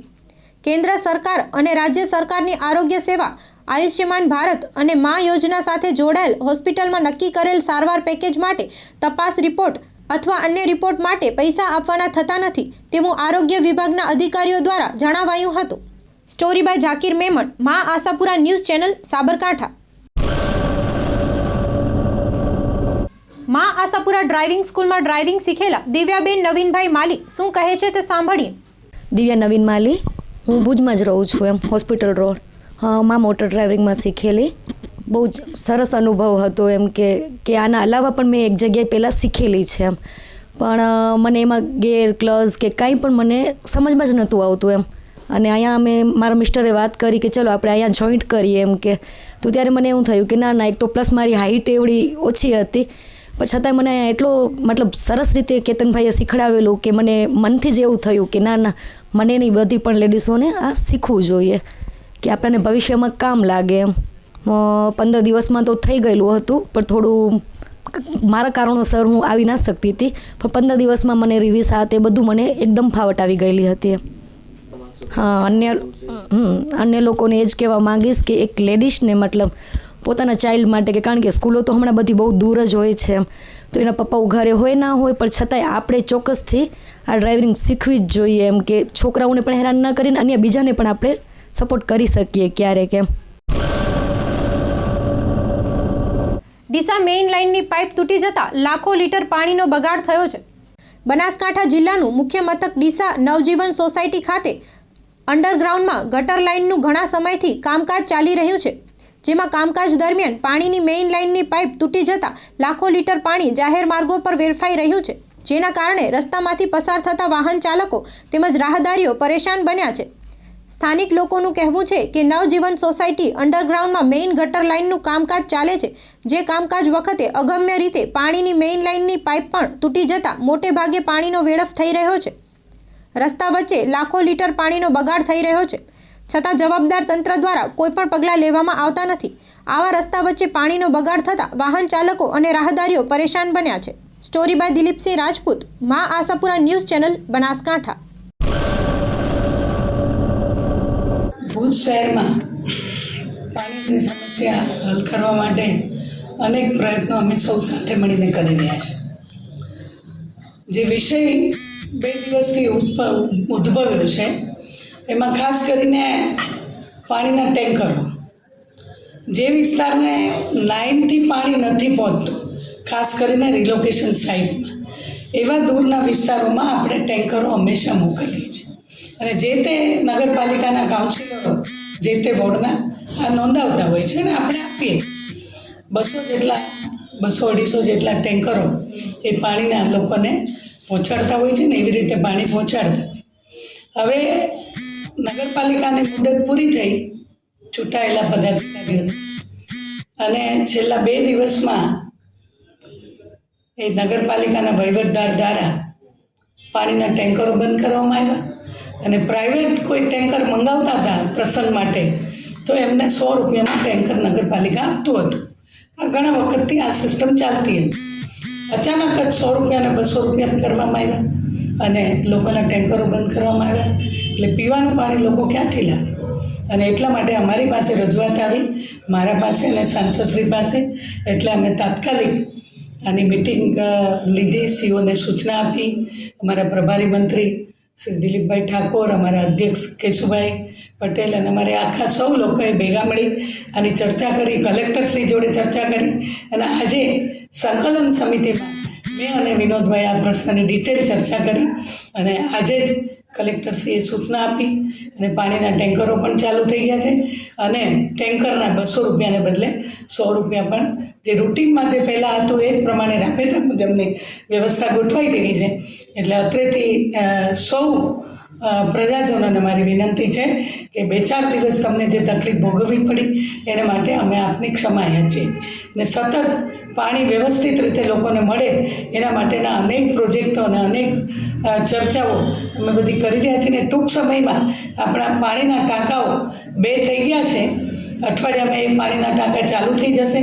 કેન્દ્ર સરકાર અને રાજ્ય સરકારની આરોગ્ય સેવા આયુષ્યમાન ભારત અને મા યોજના સાથે જોડાયેલ હોસ્પિટલમાં નક્કી કરેલ સારવાર પેકેજ માટે તપાસ રિપોર્ટ અથવા અન્ય રિપોર્ટ માટે પૈસા આપવાના થતા નથી તેવું આરોગ્ય વિભાગના અધિકારીઓ દ્વારા જણાવાયું હતું. સ્ટોરી બાય ઝાકીર મેમણ, મા આશાપુરા ન્યૂઝ ચેનલ, સાબરકાંઠા. મા આશાપુરા ડ્રાઇવિંગ સ્કૂલમાં ડ્રાઇવિંગ શીખેલા દિવ્યાબેન નવીનભાઈ માલી શું કહે છે તે સાંભળીએ. દિવ્યા નવીન માલી, હું ભુજમાં જ રહું છું, એમ હોસ્પિટલ રોડ. હા, માં મોટર ડ્રાઇવિંગમાં શીખેલી. બહુ જ સરસ અનુભવ હતો, એમ કે આના અલાવા પણ મેં એક જગ્યાએ પહેલાં શીખેલી છે એમ, પણ મને એમાં ગેર ક્લચ કે કાંઈ પણ મને સમજમાં જ નહોતું આવતું એમ. અને અહીંયા અમે મારા મિસ્ટરે વાત કરી કે ચલો આપણે અહીંયા જોઈન્ટ કરીએ એમ કે, તો ત્યારે મને એવું થયું કે ના એક તો પ્લસ મારી હાઇટ એવડી ઓછી હતી, પણ છતાંય મને એટલો મતલબ સરસ રીતે કેતનભાઈએ શીખડાવેલું કે મને મનથી જ એવું થયું કે ના મને નહીં, બધી પણ લેડીઝોને આ શીખવું જોઈએ કે આપણને ભવિષ્યમાં કામ લાગે એમ. 15 દિવસમાં તો થઈ ગયેલું હતું, પણ થોડું મારા કારણોસર હું આવી ના શકતી હતી, પણ 15 દિવસમાં મને રિવીઝ આ તે બધું મને એકદમ ફાવટ આવી ગયેલી હતી. હા, અન્ય લોકોને એ જ કહેવા માંગીશ કે એક લેડીઝને મતલબ પોતાના ચાઇલ્ડ માટે, કે કારણ કે સ્કૂલો તો હમણાં બધી બહુ દૂર જ હોય છે એમ, તો એના પપ્પાઓ ઘરે હોય ના હોય, પણ છતાંય આપણે ચોક્કસથી આ ડ્રાઇવિંગ શીખવી જ જોઈએ એમ, કે છોકરાઓને પણ હેરાન ન કરીને અન્ય બીજાને પણ આપણે સપોર્ટ કરી શકીએ ક્યારેક એમ. ડીસા મેઇન લાઇનની પાઇપ તૂટી જતા લાખો લીટર પાણીનો બગાડ થયો છે. બનાસકાંઠા જિલ્લાનું મુખ્ય મથક ડીસા નવજીવન સોસાયટી ખાતે અંડરગ્રાઉન્ડમાં ગટર લાઇનનું ઘણા સમયથી કામકાજ ચાલી રહ્યું છે, જેમાં કામકાજ દરમિયાન પાણીની મેઇન લાઇનની પાઇપ તૂટી જતા લાખો લીટર પાણી જાહેર માર્ગો પર વેરફાઈ રહ્યું છે, જેના કારણે રસ્તામાંથી પસાર થતા વાહન ચાલકો તેમજ રાહદારીઓ પરેશાન બન્યા છે. સ્થાનિક લોકોનું કહેવું છે કે નવજીવન સોસાયટી અંડરગ્રાઉન્ડમાં મેઇન ગટર લાઇનનું કામકાજ ચાલે છે, જે કામકાજ વખતે અગમ્ય રીતે પાણીની મેઇન લાઇનની પાઇપ પણ તૂટી જતા મોટે ભાગે પાણીનો વેડફ થઈ રહ્યો છે. રસ્તા વચ્ચે લાખો લીટર પાણીનો બગાડ થઈ રહ્યો છે, છતાં જવાબદાર તંત્ર દ્વારા કોઈપણ પગલાં લેવામાં આવતા નથી. આવા રસ્તા વચ્ચે પાણીનો બગાડ થતાં વાહન ચાલકો અને રાહદારીઓ પરેશાન બન્યા છે. સ્ટોરી બાય દિલીપસિંહ રાજપૂત, મા આશાપુરા ન્યૂઝ ચેનલ, બનાસકાંઠા. ભુજ શહેરમાં પાણીની સમસ્યા હલ કરવા માટે અનેક પ્રયત્નો અમે સૌ સાથે મળીને કરી રહ્યા છીએ. જે વિષય 2 દિવસથી ઉદ્ભવ્યો છે એમાં ખાસ કરીને પાણીના ટેન્કરો, જે વિસ્તારને લાઇનથી પાણી નથી પહોંચતું, ખાસ કરીને રિલોકેશન સાઇટમાં, એવા દૂરના વિસ્તારોમાં આપણે ટેન્કરો હંમેશા મોકલીએ છીએ. અને જે તે નગરપાલિકાના કાઉન્સિલરો જે તે વોર્ડના આ નોંધાવતા હોય છે અને આપણે આપીએ. 200-250 જેટલા ટેન્કરો એ પાણીના લોકોને પહોંચાડતા હોય છે ને એવી રીતે પાણી પહોંચાડતા હોય. હવે નગરપાલિકાની મુદત પૂરી થઈ ચૂંટાયેલા પદાધિકારીઓને, અને છેલ્લા 2 દિવસમાં એ નગરપાલિકાના વહીવટદાર દ્વારા પાણીના ટેન્કરો બંધ કરવામાં આવ્યા અને પ્રાઇવેટ કોઈ ટેન્કર મંગાવતા હતા પ્રસંગ માટે તો એમને 100 રૂપિયામાં ટેન્કર નગરપાલિકા આપતું હતું. આ ઘણા વખતથી આ સિસ્ટમ ચાલતી હતી. અચાનક જ 100 રૂપિયાને 200 રૂપિયા કરવામાં આવ્યા અને લોકોના ટેન્કરો બંધ કરવામાં આવ્યા. એટલે પીવાનું પાણી લોકો ક્યાંથી લાવે? અને એટલા માટે અમારી પાસે રજૂઆત આવી, મારા પાસે અને સાંસદશ્રી પાસે. એટલે અમે તાત્કાલિક આની મિટિંગ લીધી, સીઓને સૂચના આપી. અમારા પ્રભારી મંત્રી શ્રી દિલીપભાઈ ઠાકોર, અમારા અધ્યક્ષ કેશુભાઈ પટેલ અને અમારે આખા સૌ લોકોએ ભેગા મળી આની ચર્ચા કરી, કલેક્ટરશ્રી જોડે ચર્ચા કરી અને આજે સંકલન સમિતિમાં મેં અને વિનોદભાઈ આ પ્રશ્નની ડિટેલ ચર્ચા કરી અને આજે જ કલેક્ટરશ્રીએ સૂચના આપી અને પાણીના ટેન્કરો પણ ચાલુ થઈ ગયા છે અને ટેન્કરના 200 રૂપિયાને બદલે 100 રૂપિયા પણ જે રૂટીનમાં જે પહેલાં હતું એ જ પ્રમાણે રાબેતા મુજબની વ્યવસ્થા ગોઠવાઈ ગઈ છે. એટલે અત્રેથી સૌ પ્રજાજનોને મારી વિનંતી છે કે 2-4 દિવસ તમને જે તકલીફ ભોગવવી પડી એને માટે અમે આપની ક્ષમા યાચીએ છીએ. ને સતત પાણી વ્યવસ્થિત રીતે લોકોને મળે એના માટેના અનેક પ્રોજેક્ટો અને અનેક ચર્ચાઓ અમે બધી કરી રહ્યા છીએ. ને ટૂંક સમયમાં આપણા પાણીના ટાંકાઓ 2 થઈ ગયા છે. અઠવાડિયામાં એ પાણીના ટાંકા ચાલુ થઈ જશે,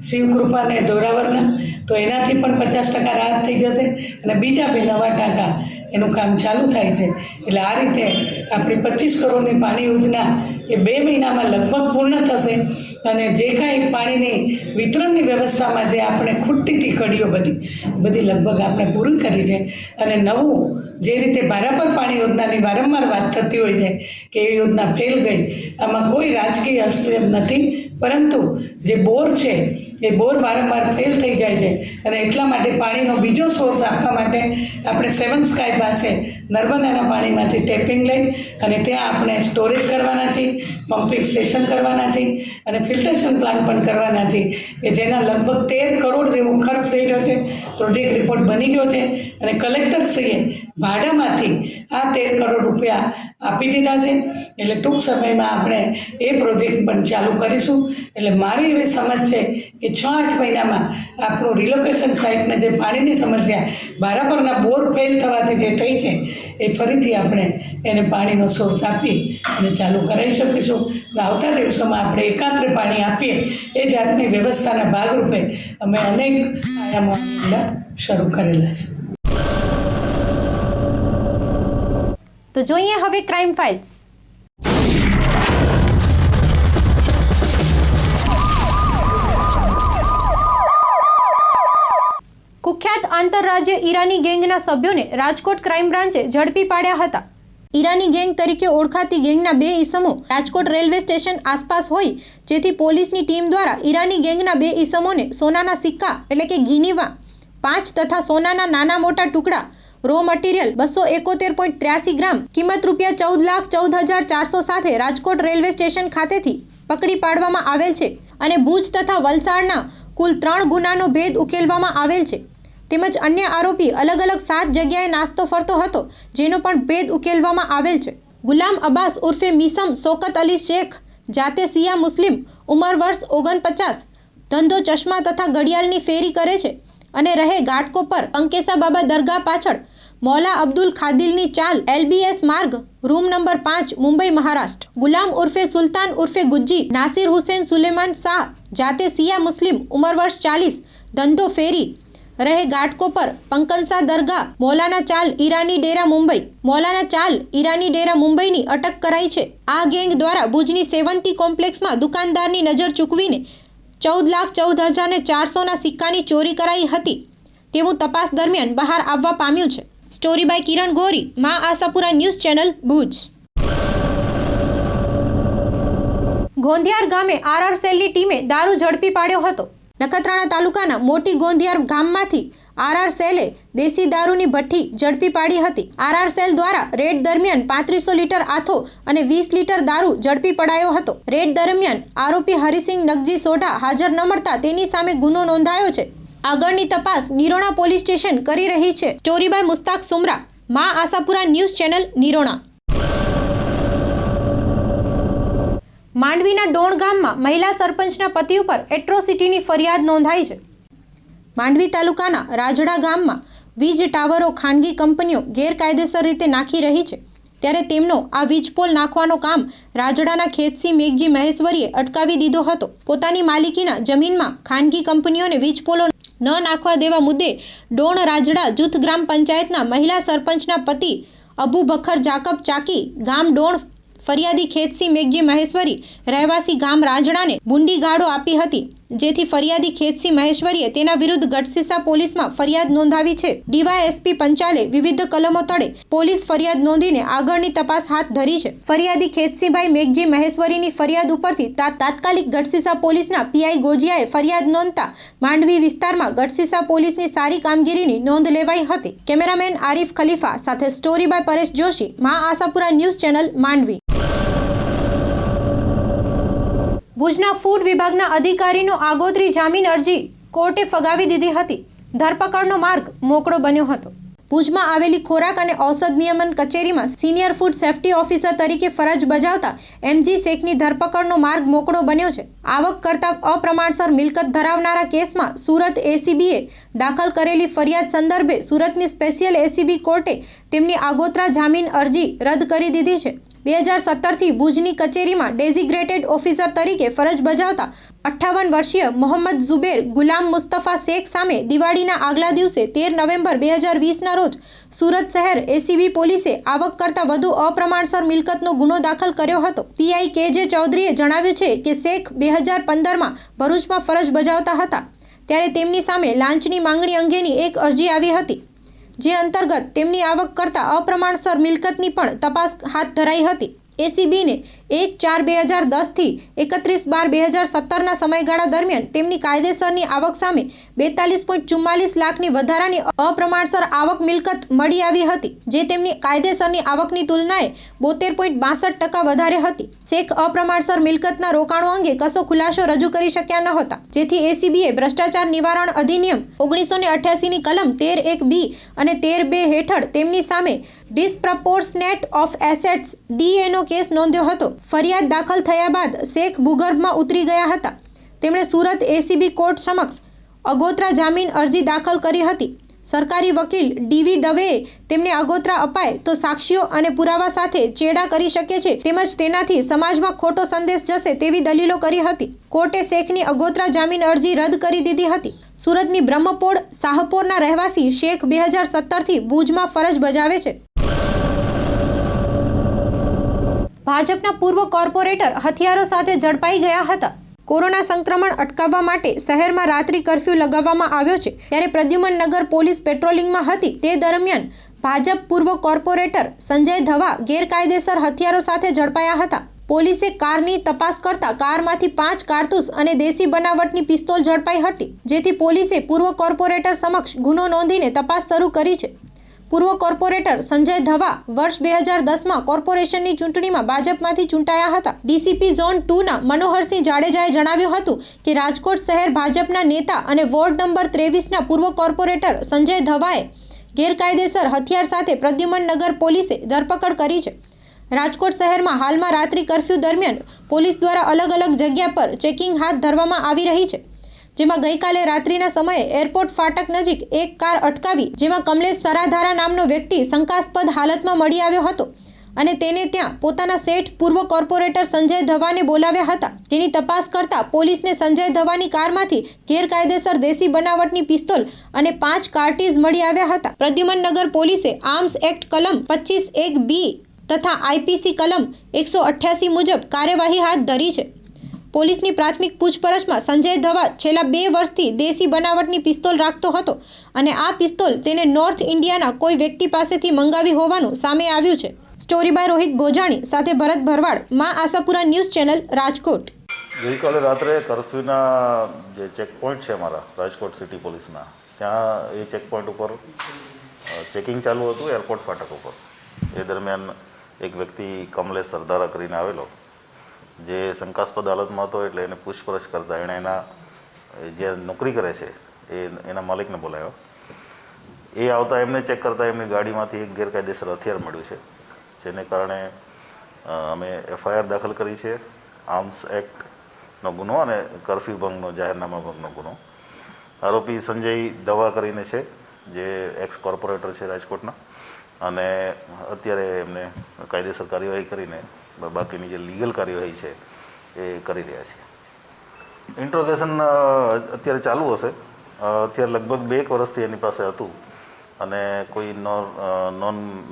શિવકૃપા અને ઢોરાવરના, તો એનાથી પણ 50% રાહત થઈ જશે અને બીજા 2 નવા ટાંકા એનું કામ ચાલુ થાય છે. એટલે આ રીતે આપણી 25 કરોડની પાણી યોજના એ 2 મહિનામાં લગભગ પૂર્ણ થશે અને જે કાંઈ પાણીની વિતરણની વ્યવસ્થામાં જે આપણે ખૂટતી હતી કડીઓ બધી લગભગ આપણે પૂરી કરી છે. અને નવું જે રીતે ભારાપર પાણી યોજનાની વારંવાર વાત થતી હોય છે કે એ યોજના ફેલ ગઈ, આમાં કોઈ રાજકીય હસ્તક્ષેપ નથી, પરંતુ જે બોર છે એ બોર વારંવાર ફેલ થઈ જાય છે અને એટલા માટે પાણીનો બીજો સોર્સ આપવા માટે આપણે 7 સ્કાય પાસે નર્મદાના પાણીમાંથી ટેપિંગ લઈ અને ત્યાં આપણે સ્ટોરેજ કરવાના છીએ, પમ્પિંગ સ્ટેશન કરવાના છીએ અને ફિલ્ટરેશન પ્લાન્ટ પણ કરવાના છીએ કે જેના લગભગ 13 કરોડ જેવો ખર્ચ થઈ રહ્યો છે. પ્રોજેક્ટ રિપોર્ટ બની ગયો છે અને કલેક્ટરશ્રીએ ભાડામાંથી આ 13 કરોડ રૂપિયા આપી દીધા છે. એટલે ટૂંક સમયમાં આપણે એ પ્રોજેક્ટ પણ ચાલુ કરીશું. એટલે મારી એવી સમજ છે કે 6-8 મહિનામાં આપણું રિલોકેશન સાઇટને જે પાણીની સમસ્યા ભારાપરના બોર ફેલ થવાથી જે થઈ છે એ ફરીથી આપણે એને પાણીનો સોર્સ આપી અને ચાલુ કરાવી શકીશું. આવતા દિવસોમાં આપણે એકાંતરે પાણી આપીએ એ જાતની વ્યવસ્થાના ભાગરૂપે અમે અનેક આયામો શરૂ કરેલા છે. તો જોઈએ હવે ક્રાઇમ ફાઇલ્સ. કુખ્યાત આંતરરાજ્ય ઈરાની ગેંગના સભ્યોને રાજકોટ ક્રાઇમ બ્રાન્ચે ઝડપી પાડ્યા હતા. ઈરાની ગેંગ તરીકે ઓળખાતી ગેંગના 2 ઈસમો રાજકોટ રેલવે સ્ટેશન આસપાસ હોય, જેથી પોલીસની ટીમ દ્વારા ઈરાની ગેંગના 2 ઈસમોને સોનાના સિક્કા એટલે કે ઘીનીવા 5 તથા સોનાના નાના મોટા ટુકડા રો મટીરિયલ 271.83 ગ્રામ કિંમત ₹14,14,400 સાથે રાજકોટ રેલવે સ્ટેશન ખાતેથી પકડી પાડવામાં આવેલ છે અને ભુજ તથા વલસાડના કુલ 3 ગુનાનો ભેદ ઉકેલવામાં આવેલ છે. તેમજ અન્ય આરોપી અલગ અલગ 7 જગ્યાએ નાસ્તો ફરતો હતો, જેનો પણ ભેદ ઉકેલવામાં આવેલ છે. ગુલામ અબ્બાસ ઉર્ફે મીસમ શોકત અલી શેખ, જાતે સિયા મુસ્લિમ, ઉંમર વર્ષ 49, ધંધો ચશ્મા તથા ઘડિયાળની ફેરી કરે છે અને રહે ઘાટકોપર અંકેસા બાબા દરગાહ પાછળ, મૌલા અબ્દુલ ખાદિલની ચાલ, LBS માર્ગ, રૂમ નંબર 5, મુંબઈ, મહારાષ્ટ્ર. ગુલામ ઉર્ફે સુલતાન ઉર્ફે ગુજ્જી, નાસિર હુસેન સુલેમાન શાહ, જાતે સિયા મુસ્લિમ, ઉંમર વર્ષ 40, ધંધો ફેરી, રહે ઘાટકોપર પંકનસા દરગાહ, મૌલાના ચાલ ઈરાની ડેરા મુંબઈ. મૌલાના ચાલ ઈરાની ડેરા મુંબઈની અટક કરાઈ છે. આ ગેંગ દ્વારા ભુજની સેવંતી કોમ્પ્લેક્સમાં દુકાનદારની નજર ચૂકવીને 14,14,400ના સિક્કાની ચોરી કરાઈ હતી તેવું તપાસ દરમિયાન બહાર આવવા પામ્યું છે. સ્ટોરી બાય કિરણ ગોરી, મા આશાપુરા ન્યૂઝ ચેનલ, ભુજ. ગોંધિયાર ગામે RR સેલની ટીમે દારૂ ઝડપી પાડ્યો હતો. નખત્રાણા તાલુકાના મોટી ગોંધિયાર ગામમાંથી RR સેલે દેશી દારૂની ભઠ્ઠી ઝડપી પાડી હતી. RR સેલ દ્વારા રેડ દરમિયાન 3500 લીટર આથો અને 20 લીટર દારૂ ઝડપી પડાયો હતો. રેડ દરમિયાન આરોપી હરિસિંહ નગજી સોઢા હાજર ન મળતા તેની સામે ગુનો નોંધાયો છે. આગળની તપાસ નિરોણા પોલીસ સ્ટેશન કરી રહી છે. સ્ટોરી બાય મુસ્તાક સુમરા, મા આશાપુરા ન્યૂઝ ચેનલ, નિરોણા. માંડવીના ડોણ ગામમાં મહિલા સરપંચના પતિ ઉપર એટ્રોસિટીની ફરિયાદ નોંધાઈ છે. માંડવી તાલુકાના રાજડા ગામમાં વીજ ટાવરો ખાનગી કંપનીઓ ગેરકાયદેસર રીતે નાખી રહી છે, ત્યારે તેમનો આ વીજપોલ નાખવાનો કામ રાજડાના ખેતસિંહ મેઘજી મહેશ્વરીએ અટકાવી દીધો હતો. પોતાની માલિકીના જમીનમાં ખાનગી કંપનીઓને વીજપોલો ન નાખવા દેવા મુદ્દે ડોણ રાજડા જૂથ ગ્રામ પંચાયતના મહિલા સરપંચના પતિ અબુ બખર જાકબ ચાકી ગામ ડોણ ફરિયાદી ખેતસિંહ મેઘજી મહેશ્વરી રહેવાસી ગામ રાજડાને બુંડી ગાળો આપી હતી, જેથી ફરિયાદી ખેતસિંહ મહેશ્વરીએ તેના વિરુદ્ધ ગઢસીસા પોલીસમાં ફરિયાદ નોંધાવી છે. ડીવાયએસપી પંચાલે વિવિધ કલમો તળે પોલીસ ફરિયાદ નોંધીને આગળની તપાસ હાથ ધરી છે. ફરિયાદી ખેતસિંહભાઈ મેઘજી મહેશ્વરીની ફરિયાદ ઉપરથી તાત્કાલિક ગઢસીસા પોલીસના પીઆઈ ગોજિયાએ ફરિયાદ નોંધતા માંડવી વિસ્તારમાં ગઢસીસા પોલીસની સારી કામગીરીની નોંધ લેવાઈ હતી. કેમેરામેન આરિફ ખલીફા સાથે સ્ટોરી બાય પરેશ જોશી, મા આશાપુરા ન્યૂઝ ચેનલ, માંડવી. ભુજના ફૂડ વિભાગના અધિકારીનો આગોતરી જામીન અરજી કોર્ટે ફગાવી દીધી હતી. ધરપકડનો માર્ગ મોકળો બન્યો હતો. ભુજમાં આવેલી ખોરાક અને ઔષધ નિયમન કચેરીમાં સિનિયર ફૂડ સેફ્ટી ઓફિસર તરીકે ફરજ બજાવતા એમજી શેખની ધરપકડનો માર્ગ મોકળો બન્યો છે. આવક કરતા અપ્રમાણસર મિલકત ધરાવનારા કેસમાં સુરત એસીબીએ દાખલ કરેલી ફરિયાદ સંદર્ભે સુરતની સ્પેશિયલ એસીબી કોર્ટે તેમની આગોતરા જામીન અરજી રદ કરી દીધી છે. 2017થી ભુજની કચેરીમાં ડેઝિગ્રેટેડ ઓફિસર તરીકે ફરજ બજાવતા 58 વર્ષીય મોહમ્મદ ઝુબેર ગુલામ મુસ્તફા શેખ સામે દિવાળીના આગલા દિવસે 13 નવેમ્બર 2020ના રોજ સુરત શહેર એસીબી પોલીસે આવક કરતા વધુ અપ્રમાણસર મિલકતનો ગુનો દાખલ કર્યો હતો. પીઆઈ કેજે ચૌધરીએ જણાવ્યું છે કે શેખ 2015માં ભરૂચમાં ફરજ બજાવતા હતા ત્યારે તેમની સામે લાંચની માંગણી અંગેની એક અરજી આવી હતી, જે અંતર્ગત તેમની આવક કરતા અપ્રમાણસર મિલકતની પણ તપાસ હાથ ધરાઈ હતી. એસીબીને 1/4/2010થી 31/12/2017ના સમયગાળા દરમિયાન તેમની કાયદેસરની આવક સામે 42.44 લાખની વધારાની અપ્રમાણસર આવક મિલકત મળી આવી હતી, જે તેમની કાયદેસરની આવકની તુલનાએ 72.62% વધારે હતી. શેખ અપ્રમાણસર મિલકતના રોકાણો અંગે કશો ખુલાસો રજૂ કરી શક્યા ન હતા, જેથી એસીબીએ ભ્રષ્ટાચાર નિવારણ અધિનિયમ 1988ની કલમ 13(1)(b) અને 13(2) હેઠળ તેમની સામે ડિસપ્રપોર્શનેટ ઓફ એસેટ્સ ડીએનો કેસ નોંધ્યો હતો. ફરિયાદ દાખલ થયા બાદ શેખ ભૂગર્ભમાં ઉતરી ગયા હતા. તેમણે સુરત એસીબી કોર્ટ સમક્ષ અગોતરા જામીન અરજી દાખલ કરી હતી. સરકારી વકીલ ડીવી દવેએ તેમને અગોતરા અપાય તો સાક્ષીઓ અને પુરાવા સાથે ચેડા કરી શકે છે, તેમજ તેનાથી સમાજમાં ખોટો સંદેશ જશે તેવી દલીલો કરી હતી. કોર્ટે શેખની અગોતરા જામીન અરજી રદ કરી દીધી હતી. સુરતની બ્રહ્મપોળ શાહપોરના રહેવાસી શેખ 2017થી ભુજમાં ફરજ બજાવે છે. ભાજપના પૂર્વ કોર્પોરેટર હથિયારો સાથે ઝડપાઈ ગયા હતા. કોરોના સંક્રમણ અટકાવવા માટે શહેરમાં રાત્રિ કર્ફ્યુ લગાવવામાં આવ્યો છે, ત્યારે પ્રદ્યુમન નગર પોલીસ પેટ્રોલિંગમાં હતી તે દરમિયાન ભાજપ પૂર્વ કોર્પોરેટર સંજય ધવા ગેરકાયદેસર હથિયારો સાથે ઝડપાયા હતા. પોલીસે કારની તપાસ કરતા કારમાંથી 5 કારતૂસ અને દેશી બનાવટની પિસ્તોલ ઝડપાઈ હતી, જેથી પોલીસે પૂર્વ કોર્પોરેટર સમક્ષ ગુનો નોંધીને તપાસ શરૂ કરી છે. પૂર્વ કોર્પોરેટર સંજય ધવા વર્ષ 2010માં કોર્પોરેશનની ચૂંટણીમાં ભાજપમાંથી ચૂંટાયા હતા. ડીસીપી ઝોન 2ના મનોહરસિંહ જાડેજાએ જણાવ્યું હતું કે રાજકોટ શહેર ભાજપના નેતા અને વોર્ડ નંબર 23ના પૂર્વ કોર્પોરેટર સંજય ધવાએ ગેરકાયદેસર હથિયાર સાથે પ્રદ્યુમન નગર પોલીસે ધરપકડ કરી છે. રાજકોટ શહેરમાં હાલમાં રાત્રિ કર્ફ્યુ દરમિયાન પોલીસ દ્વારા અલગ અલગ જગ્યા પર ચેકિંગ હાથ ધરવામાં આવી રહી છે, જેમાં ગઈકાલે રાત્રિના સમયે એરપોર્ટ ફાટક નજીક એક કાર અટકાવી, જેમાં કમલેશ સરાધારા નામનો વ્યક્તિ શંકાસ્પદ હાલતમાં મળી આવ્યો હતો અને તેને ત્યાં પોતાના શેઠ પૂર્વ કોર્પોરેટર સંજય ધવાને બોલાવ્યા હતા, જેની તપાસ કરતા પોલીસને સંજય ધવાની કારમાંથી ગેરકાયદેસર દેશી બનાવટની પિસ્તોલ અને 5 કાર્ટીજ મળી આવ્યા હતા. પ્રદ્યુમન નગર પોલીસે આર્મ્સ એક્ટ કલમ 25(1)(b) તથા આઈપીસી કલમ 188 મુજબ કાર્યવાહી હાથ ધરી છે. પોલીસની પ્રાથમિક પૂછપરછમાં સંજય ધવા છેલ્લા 2 વર્ષથી દેશી બનાવટની પિસ્તોલ રાખતો હતો અને આ પિસ્તોલ તેને નોર્થ ઇન્ડિયાના કોઈ વ્યક્તિ પાસેથી મંગાવી હોવાનું સામે આવ્યું છે. સ્ટોરી બાય રોહિત ભોજાણી સાથે ભરત ભરવાડ, મા આશાપુરા ન્યૂઝ ચેનલ, રાજકોટ. ગઈકાલે રાત્રે કર્ફ્યુના જે ચેકપોઇન્ટ છે અમારા રાજકોટ સિટી પોલીસના, ત્યાં એ ચેકપોઇન્ટ ઉપર ચેકિંગ ચાલુ હતું એરપોર્ટ ફાટક ઉપર. એ દરમિયાન એક વ્યક્તિ કમલેશ સરદારા કરીને આવેલો, જે શંકાસ્પદ હાલતમાં હતો, એટલે એને પૂછપરછ કરતા એણે એના જે નોકરી કરે છે એના માલિકને બોલાવ્યો. એ આવતા એમને ચેક કરતાં એમની ગાડીમાંથી એક ગેરકાયદેસર હથિયાર મળ્યું છે, જેને કારણે અમે એફઆઈઆર દાખલ કરી છે. આર્મ્સ એક્ટનો ગુનો અને કર્ફ્યુ ભંગનો, જાહેરનામા ભંગનો ગુનો. આરોપી સંજય દવા કરીને છે, જે એક્સ કોર્પોરેટર છે રાજકોટના, અને અત્યારે એમને કાયદેસર કાર્યવાહી કરીને બાકીની જે લીગલ કાર્યવાહી છે એ કરી રહ્યા છે. ઇન્ટ્રોગેશન અત્યારે ચાલુ હશે. અત્યારે લગભગ 2 વર્ષથી એની પાસે હતું, અને કોઈ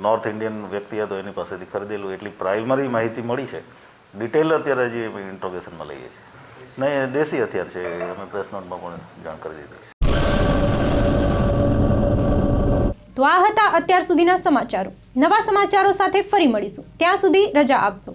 નોર્થ ઇન્ડિયન વ્યક્તિ હતો એની પાસેથી ખરીદેલું, એટલી પ્રાઇમરી માહિતી મળી છે. ડિટેલ અત્યારે જે ઇન્ટ્રોગેશનમાં લઈએ છીએ. નહીં, દેશી હથિયાર છે, અમે પ્રેસ નોટમાં પણ જાણ કરી દીધી છે. તો આ હતા અત્યાર સુધીના સમાચારો. નવા સમાચારો સાથે ફરી મળીશું. ત્યાં સુધી રજા આપશો.